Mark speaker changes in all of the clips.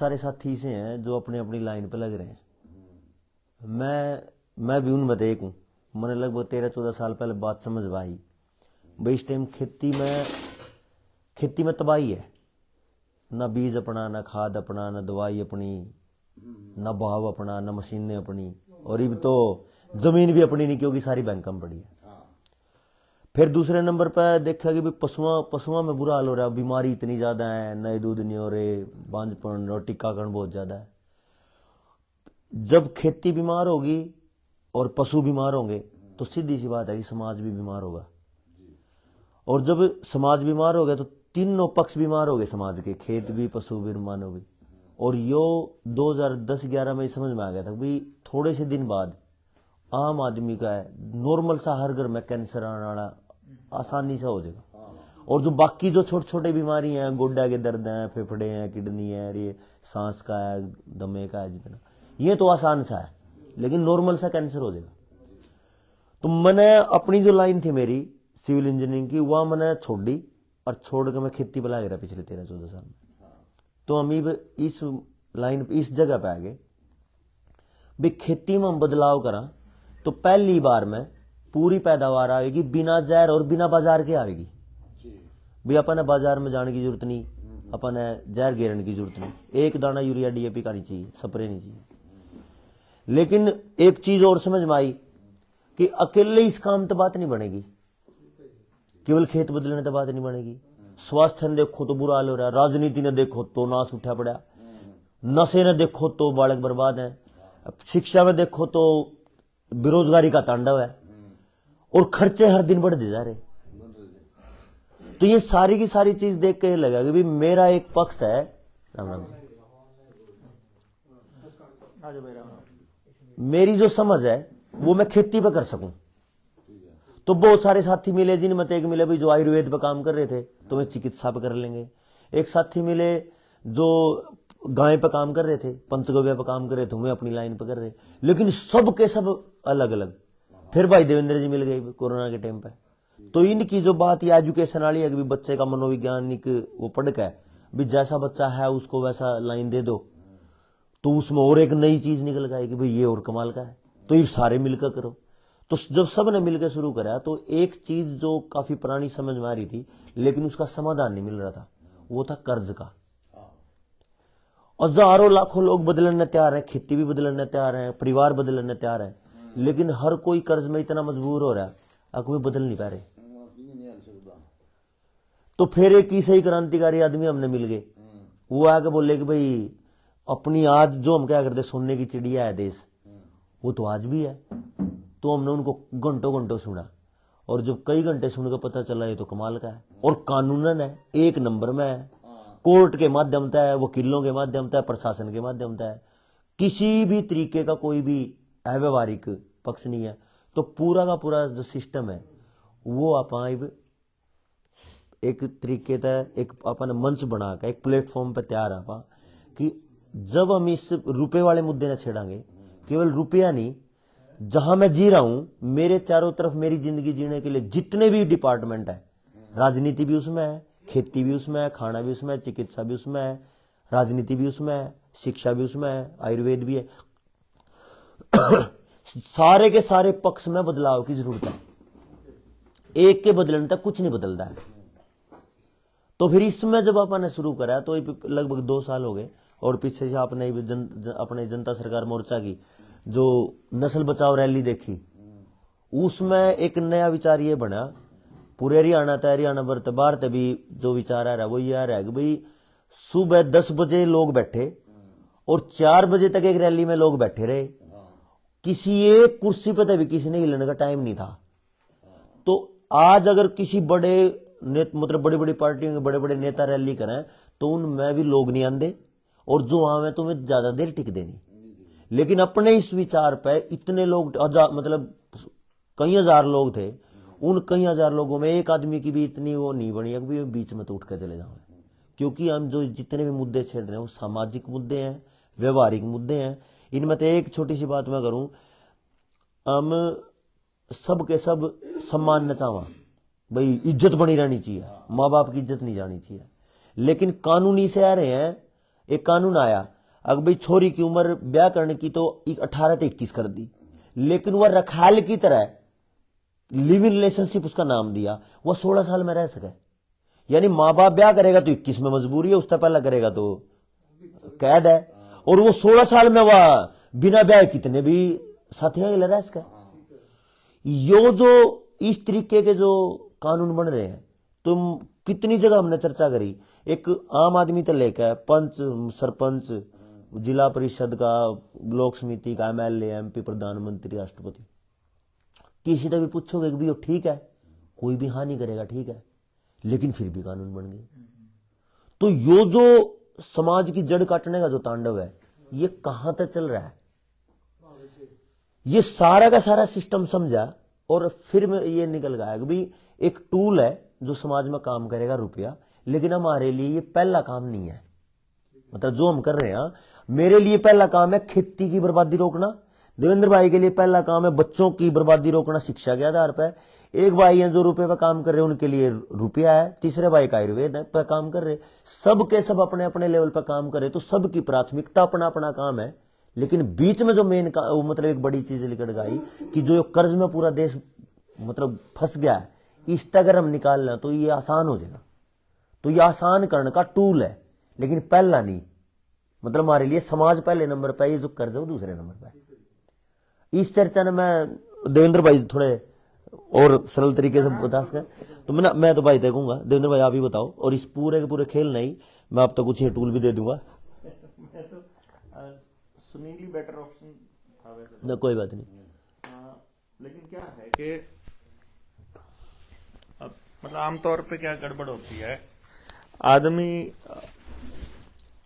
Speaker 1: सारे साथी से हैं जो अपने अपनी लाइन पे लग रहे हैं। मैं भी उनमें से एक हूँ। मैंने लगभग 13-14 साल पहले बात समझ पाई भाई इस टाइम खेती में तबाही है, ना बीज अपना, ना खाद अपना, ना दवाई अपनी, ना भाव अपना, ना मशीनें अपनी, और अब तो जमीन भी अपनी नहीं क्योंकि सारी बैंकों में पड़ी है। फिर दूसरे नंबर पर देखा कि भाई पशुओं में बुरा हाल हो रहा है, बीमारी इतनी ज्यादा है, नए दूध नहीं हो रहे, बांझपन और टीकाकरण बहुत ज्यादा है। जब खेती बीमार होगी और पशु बीमार होंगे तो सीधी सी बात है कि समाज भी बीमार होगा, और जब समाज बीमार हो गया तो तीनों पक्ष बीमार हो गए समाज के, खेत भी, पशु भी, मानव भी। और यो 2010-11 में समझ में आ गया था भाई थोड़े से दिन बाद आम आदमी का है नॉर्मल सा हर घर में कैंसर आने वाला आसानी से हो जाएगा। और जो बाकी जो छोटे छोटे बीमारी हैं, गोड्डा के दर्द हैं, फेफड़े हैं, किडनी है, ये सांस का है, दमे का है, जितना ये तो आसान सा है, लेकिन नॉर्मल सा कैंसर हो जाएगा। तो मैंने अपनी जो लाइन थी मेरी सिविल इंजीनियरिंग की, वह मैंने छोड़ दी और छोड़ के मैं खेती पर लगा रहा पिछले 13-14 साल में। तो हम इस लाइन इस जगह पे आ गए भाई खेती में हम बदलाव करा तो पहली बार में पूरी पैदावार आएगी बिना जहर और बिना बाजार के आएगी। भाई अपन बाजार में जाने की जरूरत नहीं, अपन जहर घेरने की जरूरत नहीं, एक दाना यूरिया डीएपी का नहीं चाहिए, स्प्रे नहीं चाहिए। लेकिन एक चीज और समझ में आई कि अकेले इस काम तो बात नहीं बनेगी, केवल खेत बदलने तो बात नहीं बनेगी। स्वास्थ्य ने देखो तो बुरा हाल हो रहा है, राजनीति ने देखो तो नाश उठा पड़ा, नशे ने देखो तो बालक बर्बाद है, शिक्षा में देखो तो बेरोजगारी का तांडव है, और खर्चे हर दिन बढ़ते जा रहे। तो ये सारी की सारी चीज देख के लगा कि भाई मेरा एक पक्ष है, राम राम मेरी जो समझ है वो मैं खेती पे कर सकूं। तो बहुत सारे साथी मिले, जिनमें एक मिले भाई जो आयुर्वेद पे काम कर रहे थे तो वे चिकित्सा पे कर लेंगे, एक साथी मिले जो गाय पे काम कर रहे थे, पंचगव्य पे काम कर रहे थे, वे अपनी लाइन पे कर रहे, लेकिन सब के सब अलग अलग। फिर भाई देवेंद्र जी मिल गए कोरोना के टाइम पे। तो इनकी जो बात ये एजुकेशन वाली है कि बच्चे का मनोवैज्ञानिक वो पढ़ के भी जैसा बच्चा है उसको वैसा लाइन दे दो, तो उसमें और एक नई चीज निकल गई कि भाई ये और कमाल का है, तो ये सारे मिलकर करो। तो जब सब ने मिलकर शुरू करा तो एक चीज जो काफी पुरानी समझ में आ रही थी लेकिन उसका समाधान नहीं मिल रहा था, वो था कर्ज का। हजारों लाखों लोग बदलने तैयार हैं, खेती भी बदलने तैयार हैं, परिवार बदलने तैयार हैं, लेकिन हर कोई कर्ज में इतना मजबूर हो रहा है कोई बदल नहीं पा रहे। तो फिर एक ही सही क्रांतिकारी आदमी हमने मिल गए, वो आके बोले कि भाई अपनी आज जो हम क्या करते सोने की चिड़िया है देश, वो तो आज भी है। तो हमने उनको घंटों घंटों सुना, और जब कई घंटे सुनकर पता चला ये तो कमाल का है और कानूनन है, एक नंबर में है, कोर्ट के माध्यम से है, वकीलों के माध्यम से है, प्रशासन के माध्यम से है, किसी भी तरीके का कोई भी अव्यवहारिक पक्ष नहीं है। तो पूरा का पूरा जो सिस्टम है वो आप एक तरीके से एक अपन मंच बना कर एक प्लेटफॉर्म पे तैयार आपा कि जब हम इस रुपए वाले मुद्दे न छेड़ांगे, केवल रुपया नहीं, जहां मैं जी रहा हूं मेरे चारों तरफ मेरी जिंदगी जीने के लिए जितने भी डिपार्टमेंट है, राजनीति भी उसमें है, खेती भी उसमें है, खाना भी उसमें है, चिकित्सा भी उसमें है, राजनीति भी उसमें है, शिक्षा भी उसमें है, आयुर्वेद भी है सारे के सारे पक्ष में बदलाव की जरूरत है, एक के बदलने तक कुछ नहीं बदलता है। तो फिर इसमें जब आपने शुरू करा तो लगभग 2 साल हो गए, और पीछे से आपने अपने जनता सरकार मोर्चा की जो नस्ल बचाओ रैली देखी, उसमें एक नया विचार ये बना, पूरे हरियाणा था, हरियाणा भर बाहर से भी जो विचार आ रहा है वो ये आ रहा है कि भाई सुबह 10 बजे लोग बैठे और 4 बजे तक एक रैली में लोग बैठे रहे, किसी एक कुर्सी पे भी किसी ने हिलने का टाइम नहीं था। तो आज अगर किसी बड़े मतलब बड़ी बड़ी पार्टियों के बड़े बड़े नेता रैली करें तो उनमें भी लोग नहीं आंदे, और जो आवे तो में ज्यादा देर टिक देनी। लेकिन अपने इस विचार पे इतने लोग मतलब कई हजार लोग थे, उन कई हजार लोगों में एक आदमी की भी इतनी वो नहीं बनी कि बीच में तो उठ कर चले जाओ, क्योंकि हम जो जितने भी मुद्दे छेड़ रहे हैं वो सामाजिक मुद्दे हैं, व्यवहारिक मुद्दे हैं। इनमें तो एक छोटी सी बात मैं करूं, हम सब के सब सम्मान न चाहवा, भाई इज्जत बनी रहनी चाहिए, माँ बाप की इज्जत नहीं जानी चाहिए, लेकिन कानूनी से आ रहे हैं एक कानून आया, अगर भाई छोरी की उम्र ब्याह करने की तो 18 से 21 कर दी, लेकिन वह रखाल की तरह लिव इन रिलेशनशिप उसका नाम दिया, वह 16 साल में रह सके। यानी माँ बाप ब्याह करेगा तो 21 में मजबूरी है, उससे पहला करेगा तो कैद है, और वो 16 साल में वह बिना ब्याह कितने भी साथियों रह सके। यो जो इस तरीके के जो कानून बन रहे हैं, तुम कितनी जगह हमने चर्चा करी, एक आम आदमी तो लेकर पंच, सरपंच, जिला परिषद का, लोक समिति का, MLA, MP, प्रधानमंत्री, राष्ट्रपति, किसी से भी पूछोगे कि वो ठीक है, कोई भी हाँ नहीं करेगा, ठीक है, लेकिन फिर भी कानून बन गए। तो यो जो समाज की जड़ काटने का जो तांडव है, ये कहां तक चल रहा है, ये सारा का सारा सिस्टम समझा और फिर में ये निकल गया कि भाई एक टूल है जो समाज में काम करेगा, रुपया, लेकिन हमारे लिए ये पहला काम नहीं है। मतलब जो हम कर रहे हैं, मेरे लिए पहला काम है खेती की बर्बादी रोकना, देवेंद्र भाई के लिए पहला काम है बच्चों की बर्बादी रोकना शिक्षा के आधार पर, एक भाई है जो रुपए पर काम कर रहे हैं उनके लिए रुपया है, तीसरे भाई का आयुर्वेद पर काम कर रहे, सब के सब अपने अपने लेवल पर काम करे, तो सबकी प्राथमिकता अपना अपना काम है। लेकिन बीच में जो मेन का मतलब एक बड़ी चीज निकल गई कि जो कर्ज में पूरा देश मतलब फंस गया है, इस तक अगर हम निकाल लें तो ये आसान हो जाएगा। तो ये आसान करने का टूल है, लेकिन पहला नहीं। मतलब हमारे लिए समाज पहले नंबर पर, ये जो कर्ज है वो दूसरे नंबर पर। इस चर्चा ने मैं देवेंद्र भाई थोड़े और सरल तरीके से बता सकें तो मैं तो भाई देखूंगा, देवेंद्र भाई आप ही बताओ, और इस पूरे के पूरे खेल नहीं, मैं आप तो कुछ ये टूल भी दे दूंगा।
Speaker 2: मैं तो सुनील बेटर ऑप्शन था वैसे
Speaker 1: तो कोई बात नहीं।
Speaker 2: लेकिन क्या है कि अब मतलब आमतौर पे क्या गड़बड़ होती है, आदमी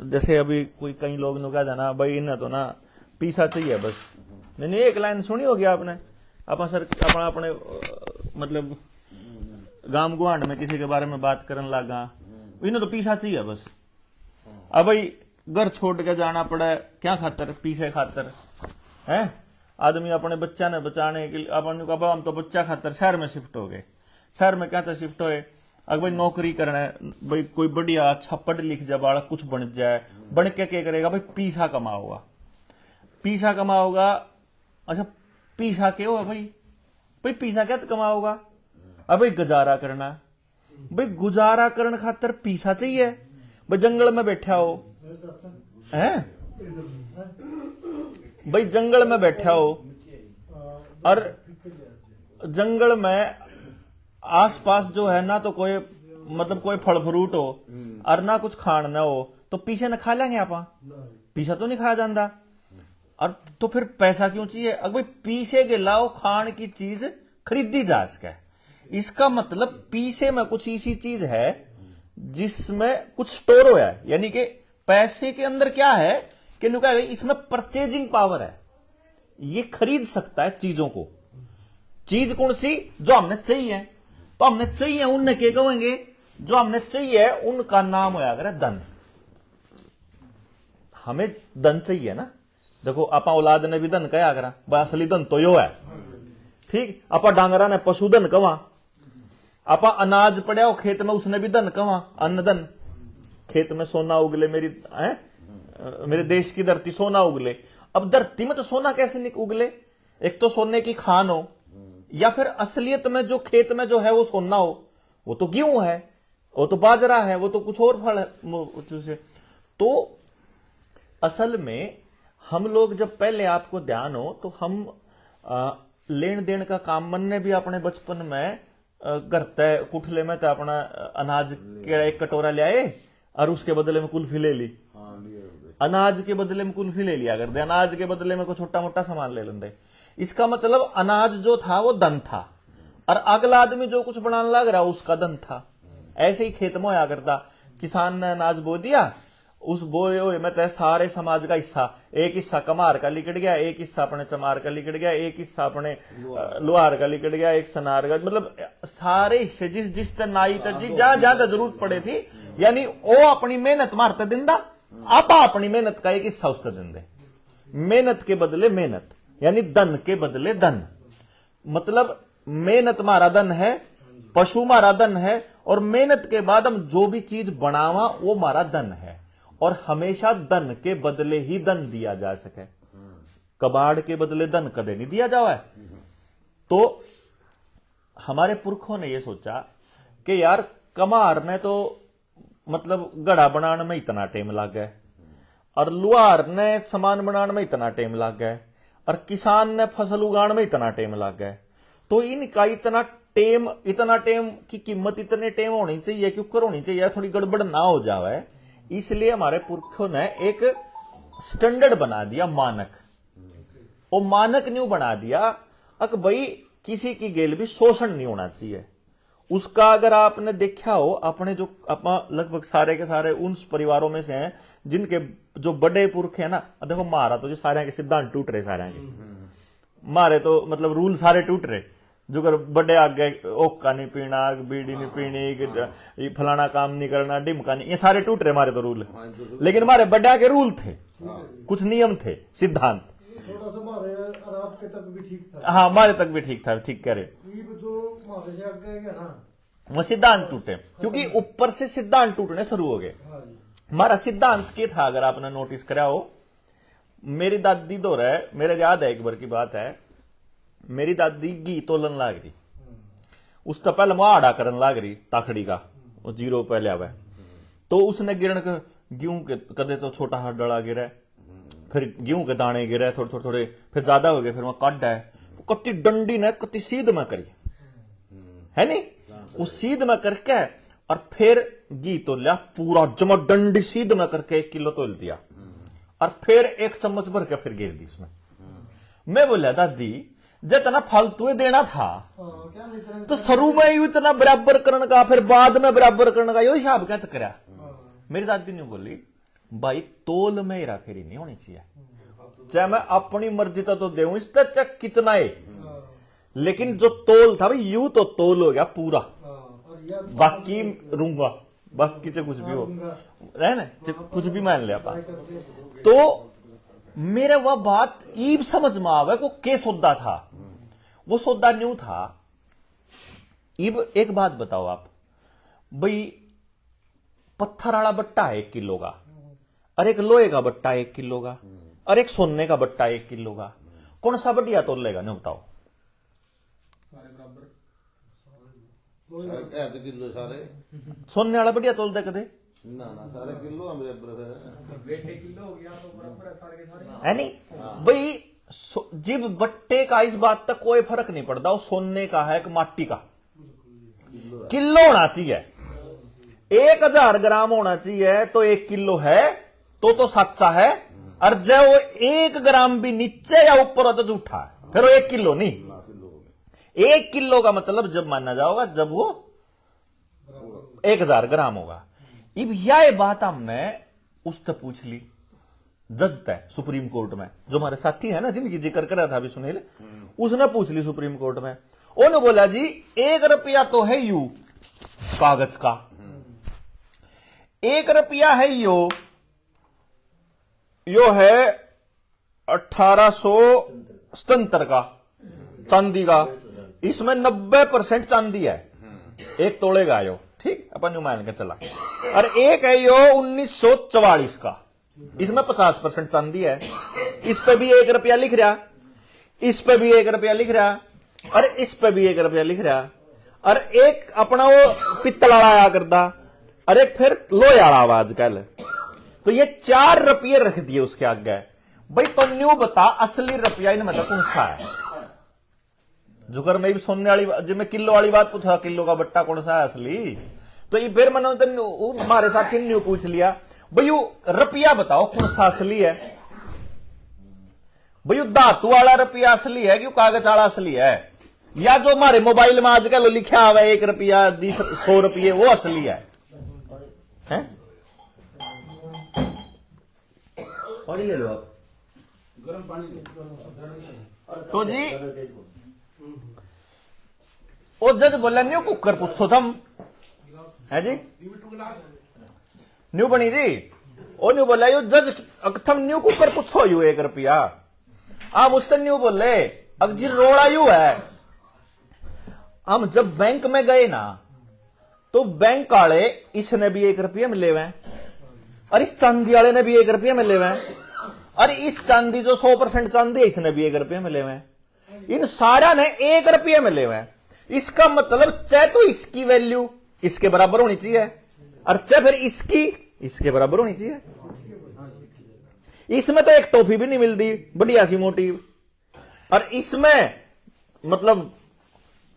Speaker 2: जैसे अभी कोई कई लोग ने कहा जाना भाई इन्हें तो ना पीसा चाहिए बस, नहीं एक लाइन सुनी होगी आपने, अपने मतलब गांव गुआंड में किसी के बारे में बात करने लगा, इन्हें तो पीसा चाहिए बस। अब भाई घर छोड़ के जाना पड़ा क्या खातर, पीसे खातर है। आदमी अपने बच्चा ने बचाने के लिए अपन अब हम तो बच्चा खातर शहर में शिफ्ट हो गए। शहर में क्या था शिफ्ट हुए, अगर भाई नौकरी करना है, भाई कोई बढ़िया अच्छा पढ़ लिख जाए बालक, कुछ बन जाए, बन के क्या करेगा भाई, पीसा कमाओगा, पीसा कमाओगा। अच्छा पीसा क्या हो भाई, भाई पीसा क्या कमाओगा, अब भाई गुजारा करना, भाई गुजारा करने खातर पीसा चाहिए। भाई जंगल में बैठा हो हैं, भाई जंगल में बैठा हो और जंगल में आसपास जो है ना तो कोई मतलब कोई फल फ्रूट हो और ना कुछ खान ना हो, तो पीछे न खा लेंगे आप, पीछा तो नहीं खाया जाता। और तो फिर पैसा क्यों चाहिए, अगर भाई पीछे के लाओ खान की चीज खरीदी जा सके, इसका मतलब पीछे में कुछ ऐसी चीज है जिसमें कुछ स्टोर हुआ है। यानी कि पैसे के अंदर क्या है कि क्या है, इसमें परचेजिंग पावर है, ये खरीद सकता है चीजों को। चीज कौन सी, जो हमने चाहिए, तो हमने चाहिए उनने क्या कहेंगे, जो हमने चाहिए उनका नाम होया करे धन। हमें धन चाहिए ना, देखो आपा औलाद ने भी धन कहा करा, भाई असली धन तो यो है, ठीक। आपा डांगरा ने पशुधन कवा, आपा अनाज पड़ा खेत में उसने भी धन कवा, अन्न धन। खेत में सोना उगले मेरे देश की धरती सोना उगले। अब धरती में तो सोना कैसे उगले, एक तो सोने की खान हो, या फिर असलियत में जो खेत में जो है वो सोना हो, वो तो गेहूं है, वो तो बाजरा है, वो तो कुछ और फल है। तो असल में हम लोग जब पहले आपको ध्यान हो तो हम लेन देन का काम मन ने भी अपने बचपन में करते कुठले में तो अपना अनाज के एक कटोरा ले आए और उसके बदले में कुल्फी ले ली, अनाज के बदले में कुल्फी ले लिया करते, अनाज के बदले में कोई छोटा मोटा सामान ले लेंगे। इसका मतलब अनाज जो था वो धन था, और अगला आदमी जो कुछ बनाने लग रहा उसका धन था। ऐसे ही खेत में होया करता, किसान ने अनाज बो दिया, उस बोए हुए में तय सारे समाज का हिस्सा, एक हिस्सा कमार का लिकट गया, एक हिस्सा अपने चमार का लिकट गया, एक हिस्सा अपने लोहार का लिकट गया, एक सनार का, मतलब सारे हिस्से जिस जिस नाई तक जहां जहां जरूरत पड़े थी, यानी वो अपनी मेहनत मारते दिंदा, आप अपनी मेहनत का एक हिस्सा उससे देंगे। मेहनत के बदले मेहनत, यानी धन के बदले धन। मतलब मेहनत मारा धन है, पशु मारा धन है, और मेहनत के बाद हम जो भी चीज बनावा वो मारा धन है। और हमेशा धन के बदले ही धन दिया जा सके। कबाड़ के बदले धन कदे नहीं दिया जावा है। तो हमारे पुरखों ने यह सोचा कि यार कमार ने तो मतलब गड़ा बनाने में इतना टाइम लग गया, और लुहार ने सामान बनाने में इतना टाइम लग गया, और किसान ने फसल उगाने में इतना टाइम लग गया। तो इनका इतना टाइम की कीमत इतने टाइम होनी चाहिए, क्यों कर होनी चाहिए, थोड़ी गड़बड़ ना हो जावे। इसलिए हमारे पुरखों ने एक स्टैंडर्ड बना दिया, मानक। वो मानक न्यू बना दिया अक भाई किसी की गेल भी शोषण नहीं होना चाहिए। उसका अगर आपने देखा हो, अपने जो लगभग सारे के सारे उन परिवारों में से हैं जिनके जो बड़े पुरख है ना, देखो मारा तो जो सारे के सिद्धांत टूट रहे, सारे के मारे तो मतलब रूल सारे टूट रहे। जो कर बड़े आगे ओका नहीं पीना, बीड़ी नहीं पीनी, फलाना काम नहीं करना, डिमका नहीं, ये सारे टूट रहे मारे तो रूल। लेकिन हमारे बड़े आगे रूल थे, कुछ नियम थे, सिद्धांत।
Speaker 3: थोड़ा सा हमारे और आपके तक भी ठीक था।
Speaker 2: हाँ, हमारे तक भी ठीक था, ठीक कह रहे।
Speaker 3: जो हमारे से आगे गया ना,
Speaker 2: वो सिद्धांत टूटे, क्योंकि ऊपर से सिद्धांत टूटने शुरू हो गए। हमारा सिद्धांत क्या था, अगर आपने नोटिस करा हो, मेरी दादी दो रहे, मेरे याद है एक बार की बात है, मेरी दादी घी तोलन लाग रही, उसका पहले मुहाड़ा करन लाग रही ताखड़ी का, वो 0 पहले आवे, तो उसने गिरण गेहूं के कदे तो छोटा हाथ डला गिरा, फिर गेहूं के दाने गिरे थोड़े थोड़े, फिर ज्यादा हो गए, फिर वहां काट है, कति डंडी ने कति सीध में करी है नहीं, उस सीध में करके और फिर घी तो लिया पूरा जमा, डंडी सीध में करके 1 किलो तोल दिया, और फिर 1 चम्मच भर के फिर गिर दी उसमें। मैं बोला दादी जितना फालतू देना था तो शुरू में ही इतना बराबर करने का, फिर बाद में बराबर करने का, यो हिसाब क्या करा। मेरी दादी ने बोली भाई तोल में हेरा फेरी नहीं होनी चाहिए, चाहे मैं अपनी मर्जी तो देऊं इसका चेक कितना है, लेकिन जो तोल था भाई यूं तो तोल हो गया पूरा, बाकी रूंगा, बाकी से कुछ भी हो है ना, कुछ भी मान लिया। तो मेरे वह बात ईब समझ में आवे को के सौदा था, वो सौदा न्यू था। ईब एक बात बताओ आप भाई, पत्थर वाला बट्टा है 1 किलो का, और एक लोहे का बट्टा 1 किलो का, और एक सोने का बट्टा 1 किलो का, कौन सा बढ़िया तोल लेगा नहीं बताओ?
Speaker 4: किलो सारे
Speaker 2: सोने वाला बढ़िया तोल दे कदे
Speaker 4: ना सारे किलो
Speaker 2: है नहीं भाई। जिब बट्टे का इस बात तक कोई फर्क नहीं पड़ता, वो सोने का है कि माटी का, किलो होना चाहिए, 1000 ग्राम होना चाहिए तो 1 किलो है तो सच्चा है, और जब वो 1 ग्राम भी नीचे या ऊपर हो तो झूठा है, फिर वो 1 किलो नहीं। 1 किलो का मतलब जब माना जाओगा जब वो 1000 ग्राम होगा। अब यह बात हमने उससे पूछ ली, जज तय सुप्रीम कोर्ट में, जो हमारे साथी है ना जिनकी जिक्र कर रहा था अभी सुनील, उसने पूछ ली सुप्रीम कोर्ट में। उन्होंने बोला जी 1 रुपया तो है यू कागज का, 1 रुपया है यो है 1877 का चांदी का, इसमें 90% चांदी है, 1 तोड़ेगा यो, ठीक अपन मान के चला, और एक है यो 1944 का, इसमें 50% चांदी है, इस पे भी 1 रुपया लिख रहा, इस पे भी 1 रुपया लिख रहा, और इस पे भी 1 रुपया लिख रहा, और एक अपना वो पित्तल वाला आया करता, और एक फिर लोहे वाला आजकल, तो ये 4 रुपये रख दिए उसके आगे। भाई तो न्यू बता असली रुपया इनमें तो कौन सा है? जुगर में भी सोने वाली, जब मैं किलो वाली बात पूछा, किलो का बट्टा कौन सा है असली, तो ये फिर मैंने हमारे साथ न्यू पूछ लिया भाई रुपया बताओ कौन सा असली है? भाई धातु वाला रुपया असली है कि कागज वाला असली है, या जो हमारे मोबाइल में आजकल लिखा हुआ है 1 रुपया 100 रुपये वो असली है?
Speaker 1: पानी ले लो आप,
Speaker 4: गर्म पानी
Speaker 2: तो जी वो जज बोला न्यू कुकर पूछो थम है जी, न्यू बनी जी, ओ न्यू बोला यो जज थम न्यू कुकर पूछो यू 1 रुपया, आप उससे न्यू बोले अब जी रोड़ा यू है, हम जब बैंक में गए ना तो बैंक वाले इसने भी 1 रुपया में ले, और इस चांदी वाले ने भी 1 रुपये में ले हुए हैं, और इस चांदी जो 100% चांदी है इसने भी 1 रुपये में ले हुए हैं। इन सारा ने 1 रुपये में ले हुए हैं। इसका मतलब चाहे तो इसकी वैल्यू इसके बराबर होनी चाहिए, और चाहे फिर इसकी इसके बराबर होनी चाहिए। इसमें तो एक टॉफी भी नहीं मिलती बढ़िया सी मोटी, और इसमें मतलब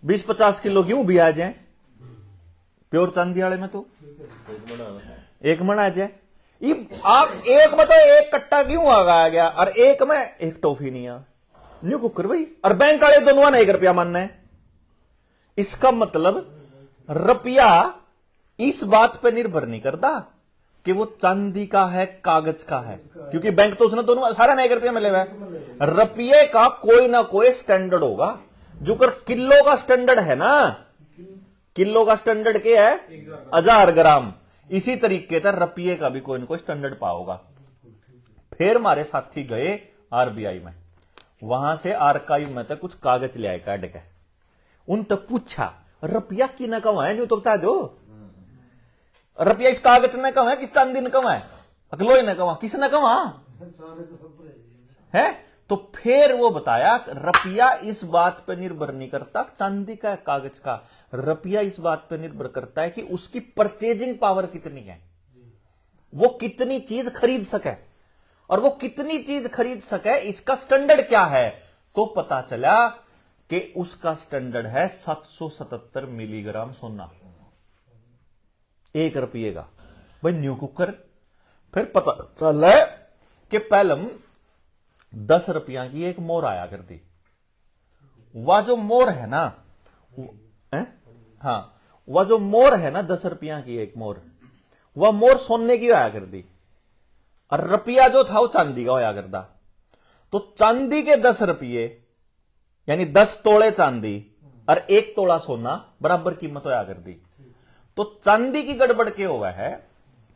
Speaker 2: 20-50 किलो क्यों भी आ जाए प्योर चांदी वाले में, तो एक मन आ जाए। आप एक में तो एक कट्टा क्यों आ गया, और एक में एक टॉफी नहीं आ न्यू कुकर भाई, और बैंक वाले दोनों ने 1 रुपया मानना है। इसका मतलब रुपया इस बात पर निर्भर नहीं करता कि वो चांदी का है कागज का है, क्योंकि बैंक तो उसने दोनों सारा ना 1 रुपया में ले हुआ है। रुपये का कोई ना कोई स्टैंडर्ड होगा, जो कर किलो का स्टैंडर्ड है ना, किलो का स्टैंडर्ड क्या है 1000 ग्राम, इसी तरीके से रुपये का भी कोई ना कोई स्टैंडर्ड पाओगा। फिर हमारे साथी गए आरबीआई में, वहां से आर्काइव में तक कुछ कागज ले आए काट के, उन तक पूछा रुपया की न कहा है, न्यू तो बता दो रुपया इस कागज ने कहा है किस चांदी ने कहा है, अकलोई ने कहा किसने कहा है। तो फिर वो बताया रुपया इस बात पर निर्भर नहीं करता चांदी का कागज का, रुपया इस बात पर निर्भर करता है कि उसकी परचेजिंग पावर कितनी है, वो कितनी चीज खरीद सके, और वो कितनी चीज खरीद सके इसका स्टैंडर्ड क्या है। तो पता चला कि उसका स्टैंडर्ड है 777 मिलीग्राम सोना 1 रुपये का भाई न्यू कुकर। फिर पता चला कि पहले 10 रुपया की एक मोर आया करती, वह जो मोर है ना हाँ वह जो मोर है ना 10 रुपया की एक मोर, वह मोर सोने की आया करती, और रुपया जो था वो चांदी का होया करता। तो चांदी के 10 रुपये यानी 10 तोले चांदी और 1 तोला सोना बराबर कीमत होया करती। तो चांदी की गड़बड़ क्या हुआ है,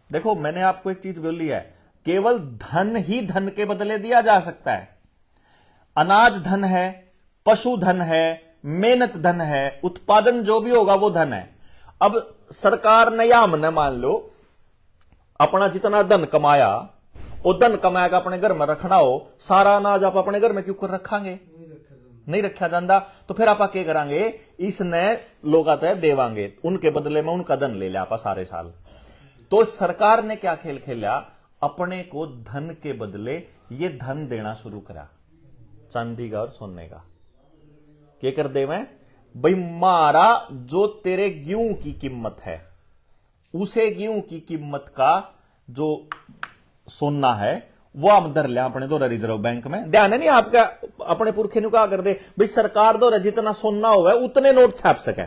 Speaker 2: देखो मैंने आपको एक चीज बोली है, केवल धन ही धन के बदले दिया जा सकता है। अनाज धन है, पशु धन है, मेहनत धन है, उत्पादन जो भी होगा वो धन है। अब सरकार ने या हमने मान लो अपना जितना धन कमाया, वो धन कमाया का अपने घर में रखना हो, सारा अनाज आप अपने घर में क्यों कर रखांगे, नहीं रखा जाता। तो फिर आप क्या करांगे, इसने लोग आते हैं देवांगे, उनके बदले में उनका धन ले लिया आप सारे साल। तो सरकार ने क्या खेल खेला, अपने को धन के बदले ये धन देना शुरू करा, चांदी का और सोने का। क्या कर दे मैं भाई, मारा जो तेरे गेहूं की कीमत है उसे गेहूं की कीमत का जो सोना है वो हम धर लिया अपने द्वारा रिजर्व बैंक में। ध्यान है नहीं आपका, अपने पुरखे ने कहा कर दे भाई सरकार द्वारा जितना सोना होगा उतने नोट छाप सके।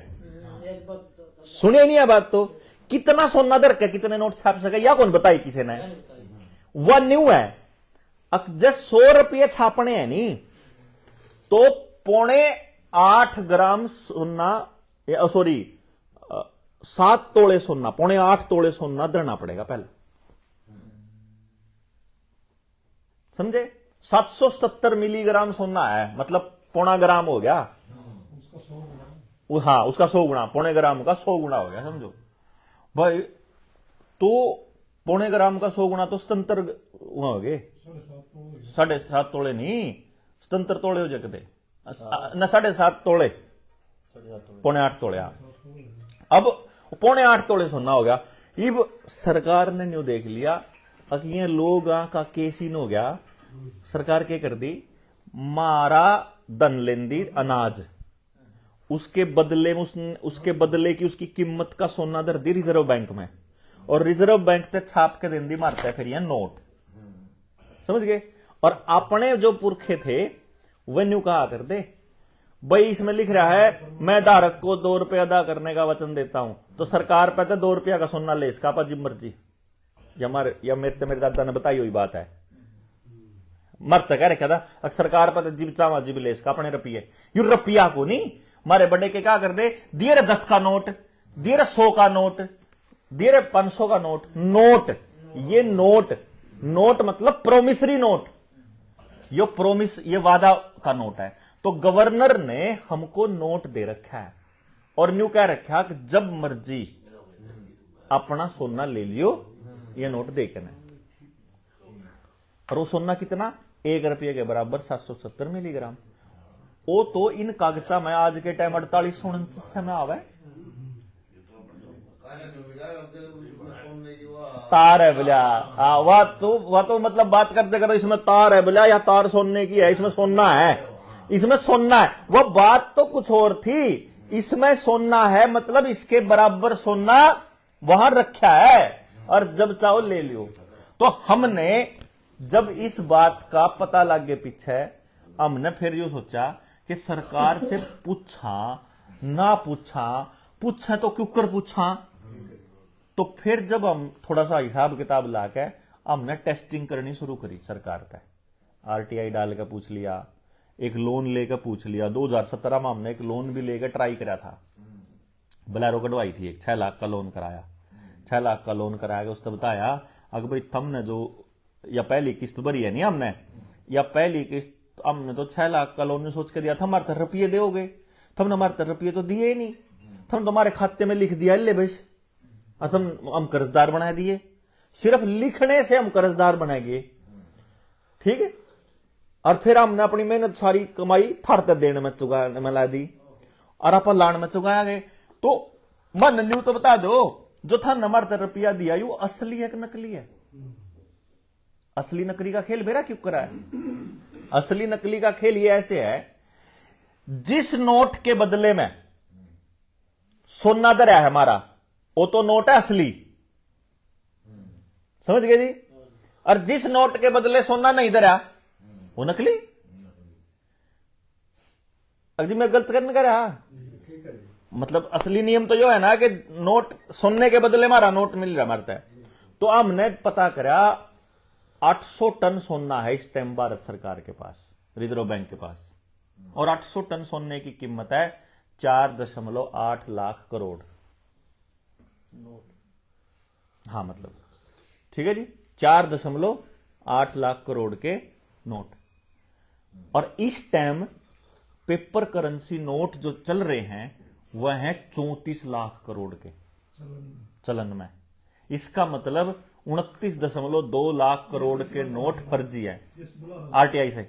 Speaker 2: सुनिए नहीं है बात, तो कितना सोना धर के कितने नोट छाप सके या कौन बताई किसी ने, वह न्यू है। जब 100 रुपये छापने हैं नी, तो 8.5 ग्राम सोना, सॉरी 7 तोले सोना, 8.5 तोले सोना धरना पड़ेगा पहले, समझे। 777 मिलीग्राम सोना है, मतलब 0.25 ग्राम हो गया, हाँ उसका 100 गुना, 0.25 ग्राम का 100 गुना हो गया, समझो भाई। तो 0.25 ग्राम का 100 गुना तो 77 हो गए, 7.5 तोले नहीं 77 तोले हो जाते न, 7.5 तोले, 0.8 तोले। अब 0.8 तोले सोना हो गया। अब सरकार ने न्यू देख लिया कि ये लोग का केसीन हो गया, सरकार क्या कर दी, मारा धन लेंदी अनाज, उसके बदले में उसके बदले की उसकी कीमत का सोना धर दी रिजर्व बैंक में, और रिजर्व बैंक ते छाप के देंदी मारता है फिर ये नोट, समझ गए। और अपने जो पुरखे थे वह न्यू कहा कर दे भाई, इसमें लिख रहा है मैं धारक को 2 रुपये अदा करने का वचन देता हूं, तो सरकार पे तो 2 रुपया का सोना ले इसका जिब मर्जी, या मेरे दादा ने बताई हुई बात है, मर तक कह रखा था सरकार पर जिब चावा जिब ले इसका अपने रुपये, यू रुपया को नहीं। हमारे बड़े के क्या कर दे, दिए रे 10 का नोट, दिए रे 100 का नोट, दिए रे 500 का नोट, नोट ये नोट मतलब प्रोमिसरी नोट, यो प्रोमिस ये वादा का नोट है। तो गवर्नर ने हमको नोट दे रखा है और न्यू कह रखा कि जब मर्जी अपना सोना ले लियो ये नोट देखे ना, और वो सोना कितना 1 रुपये के बराबर 770 मिलीग्राम। वो तो इन कागजा में आज के टाइम 4849 में आवे। तार है बोलिया, वह तो मतलब बात करते करते इसमें तार है बोलिया, या तार सोने की है, इसमें सोना है, इसमें सोना है। वह बात तो कुछ और थी, इसमें सोना है मतलब इसके बराबर सोना वहां रखा है, और जब चाहो ले लियो। तो हमने जब इस बात का पता लग गया पीछे, हमने फिर यो सोचा कि सरकार से पूछा ना पूछा तो क्यों कर पूछा। तो फिर जब हम थोड़ा सा हिसाब किताब लाके हमने टेस्टिंग करनी शुरू करी सरकार तक, आरटीआई डाल के पूछ लिया, एक लोन लेकर पूछ लिया। 2017 में हमने एक लोन भी लेकर ट्राई करा था, बलैरो कटवाई थी, एक 6 लाख का लोन कराया, 6 लाख का लोन कराया। उसने बताया अगर भाई तुमने जो या पहली किस्त भरी है नहीं हमने, या पहली किस्त हमने तो 6 लाख का लोन सोच के दिया था, हमारे 3 रुपये दोगे, तुमने हमारे 3 रुपये तो दिए ही नहीं, तुम तुम्हारे खाते में लिख दिया ले बस, हम कर्जदार बना दिए। सिर्फ लिखने से हम कर्जदार बनाएंगे, ठीक है। और फिर हमने अपनी मेहनत सारी कमाई फारते देने में चुगाने में ला दी, और आप लान में चुगाया गए। तो मन न्यू तो बता दो, जो था नंबर 3 रुपया दिया यू असली है कि नकली है? असली नकली का खेल मेरा क्यों करा है? असली नकली का खेल ये ऐसे है, जिस नोट के बदले में सोना दरा है हमारा, वो तो नोट है असली, समझ गए जी। और जिस नोट के बदले सोना नहीं दरा वो नकली। अजी मैं गलत करने का रहा, मतलब असली नियम तो जो है ना कि नोट सोने के बदले हमारा नोट मिल रहा मरता है। तो हमने पता करा 800 टन सोना है इस टाइम भारत सरकार के पास, रिजर्व बैंक के पास, और 800 टन सोने की कीमत है 4.8 लाख करोड़। हाँ मतलब ठीक है जी, 4.8 लाख करोड़ के नोट। और इस टाइम पेपर करेंसी नोट जो चल रहे हैं वह है 34 लाख करोड़ के चलन में। इसका मतलब 29.2 लाख करोड़ के नोट फर्जी है आरटीआई से।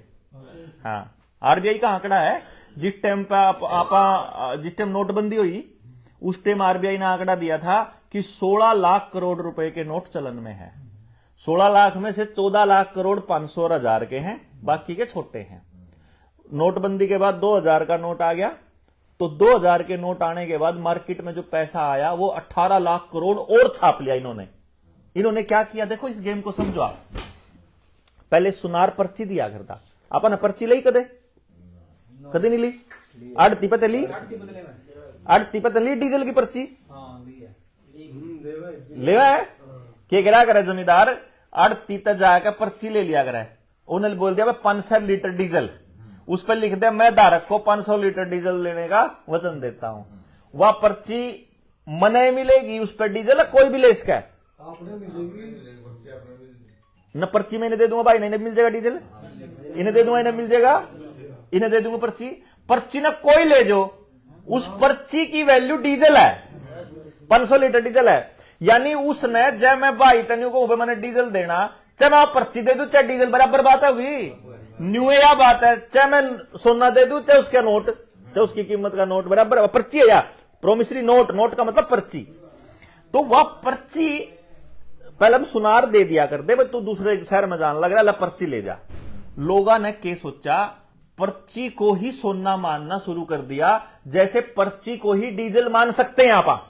Speaker 2: हाँ, आरबीआई का आंकड़ा है, जिस टाइम पे जिस टाइम नोटबंदी हुई उस टाइम आरबीआई ने आंकड़ा दिया था कि 16 लाख करोड़ रुपए के नोट चलन में है। 16 लाख में से 14 लाख करोड़ 500 और 1000 के हैं, बाकी के छोटे हैं। नोटबंदी के बाद 2000 का नोट आ गया, तो 2000 के नोट आने के बाद मार्केट में जो पैसा आया वो 18 लाख करोड़ और छाप लिया इन्होंने क्या किया देखो, इस गेम को समझो आप। पहले सुनार पर्ची दिया करता, आपने पर्ची ली कदे नहीं ली? आड़ती पे ली डीजल की पर्ची लेवा है क्या करा करे जमींदार, आड़ती तक जाकर पर्ची ले लिया करे। उन्होंने बोल दिया 500 लीटर डीजल, उस पर लिख दिया मैं धारक को 500 लीटर डीजल लेने का वचन देता हूं। वह पर्ची मने मिलेगी, उस पर डीजल कोई भी ले इसका
Speaker 3: आपने मिलेगी
Speaker 2: न, पर्ची मैंने दे दूंगा भाई, नहीं मिल जाएगा डीजल, इन्हें दे दूंगा इन्हें मिल जाएगा, इन्हें दे दूंगा पर्ची ना कोई ले जो, उस पर्ची की वैल्यू डीजल है, 500 लीटर डीजल है। यानी उसने जब मैं भाई तनु को मैंने डीजल देना, चाहे मैं पर्ची दे दूं चाहे डीजल, बराबर बात है हुई न्यू या बात है। चाहे मैं सोना दे दूं चाहे उसका नोट, चाहे उसकी कीमत का नोट, बराबर पर्ची है या प्रोमिसरी नोट, नोट का मतलब पर्ची। तो वह पर्ची पहले हम सुनार दे दिया करते, भाई तू दूसरे शहर में जाने लग रहा है, पर्ची ले जा। लोगों ने क्या सोचा, पर्ची को ही सोना मानना शुरू कर दिया, जैसे पर्ची को ही डीजल मान सकते हैं आप।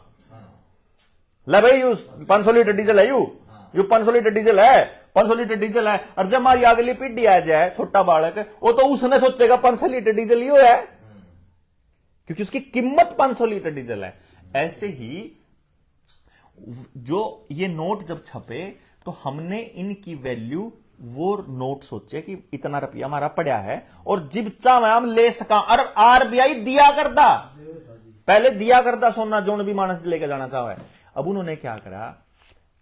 Speaker 2: ले भाई यू 500 लीटर डीजल है, यू 500 लीटर डीजल है, 500 लीटर डीजल है। और जब हमारी अगली पीढ़ी आ जाए, छोटा बालक, वो तो उसने सोचेगा 500 लीटर डीजल यू है, क्योंकि उसकी कीमत 500 लीटर डीजल है। ऐसे ही जो ये नोट जब छपे तो हमने इनकी वैल्यू, वो नोट सोचे कि इतना रुपया हमारा पड़ा है और जिब चाहे हम ले सका। और आरबीआई दिया करता, पहले दिया करता सोना जोन भी मानस लेकर जाना चाहे। अब उन्होंने क्या करा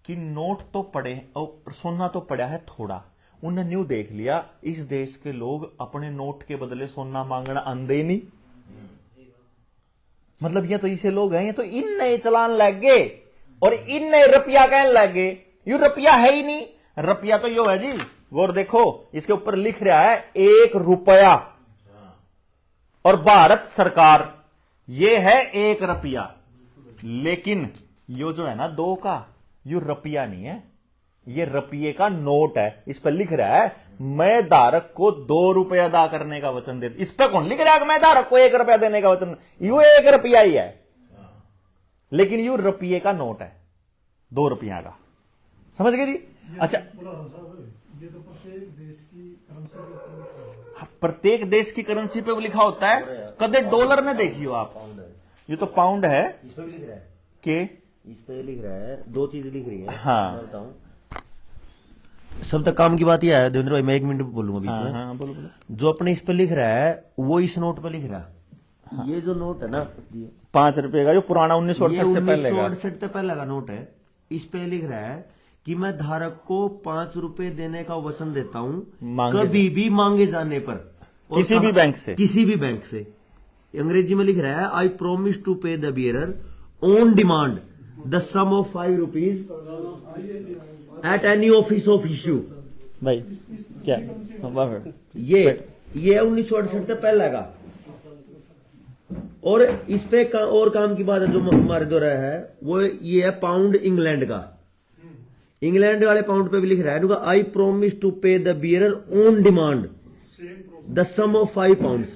Speaker 2: कि नोट तो पड़े और सोना तो पड़ा है थोड़ा, उन्होंने न्यू देख लिया इस देश के लोग अपने नोट के बदले सोना मांगना आंदे नहीं, मतलब ये तो इसे लोग हैं, ये तो इन नए चलान लग गए और इन नए रुपया कहने लग गए। यू रुपया है ही नहीं। रुपया तो यो है जी, गौर देखो इसके ऊपर लिख रहा है 1 रुपया और भारत सरकार, ये है 1 रुपया। लेकिन यो जो है ना 2 का, यू रुपया नहीं है, ये रुपये का नोट है। इस पर लिख रहा है मैं धारक को 2 रुपया अदा करने का वचन देता। इस पर कौन लिख रहा है कि मैं धारक को 1 रुपया देने का वचन? यू 1 रुपया ही है, लेकिन यू रुपये का नोट है, 2 रुपया का। समझ गए जी? अच्छा,
Speaker 3: ये तो प्रत्येक देश की करेंसी के ऊपर है।
Speaker 2: प्रत्येक देश की करेंसी पे लिखा होता है। कदे डॉलर ने देखियो आप, ये तो पाउंड है
Speaker 1: इस पे भी लिख रहा है
Speaker 2: कि
Speaker 1: इस पे लिख रहा है 2 चीज लिख रही है।
Speaker 2: हाँ।
Speaker 1: मैं बताऊं, सब तक काम की बात यह है देवेंद्र भाई, मैं 1 मिनट बोलूंगा बीच
Speaker 2: हाँ,
Speaker 1: में।
Speaker 2: हाँ, बोलो बोलो।
Speaker 1: जो अपने इस पे लिख रहा है वो इस नोट पे लिख रहा है। ये जो नोट है ना
Speaker 2: 5 रुपए का, जो पुराना 1968 से पहले का।
Speaker 1: 1968 से पहले का नोट है। इस पे लिख रहा है कि मैं धारक को 5 रुपए देने का वचन देता हूं
Speaker 2: मांगे
Speaker 1: कभी भी मांगे जाने पर, और
Speaker 2: किसी भी बैंक से।
Speaker 1: किसी भी बैंक से। अंग्रेजी में लिख रहा है I promise to pay the bearer on demand the sum of 5 rupees at any office of issue.
Speaker 2: भाई क्या
Speaker 1: ये 1968 से पहले का। और इस पे और काम की बात है जो हमारे द्वारा है, वो ये है पाउंड इंग्लैंड का। इंग्लैंड वाले पाउंड पे भी लिख रहा है I promise to pay the bearer on demand the sum of 5 pound.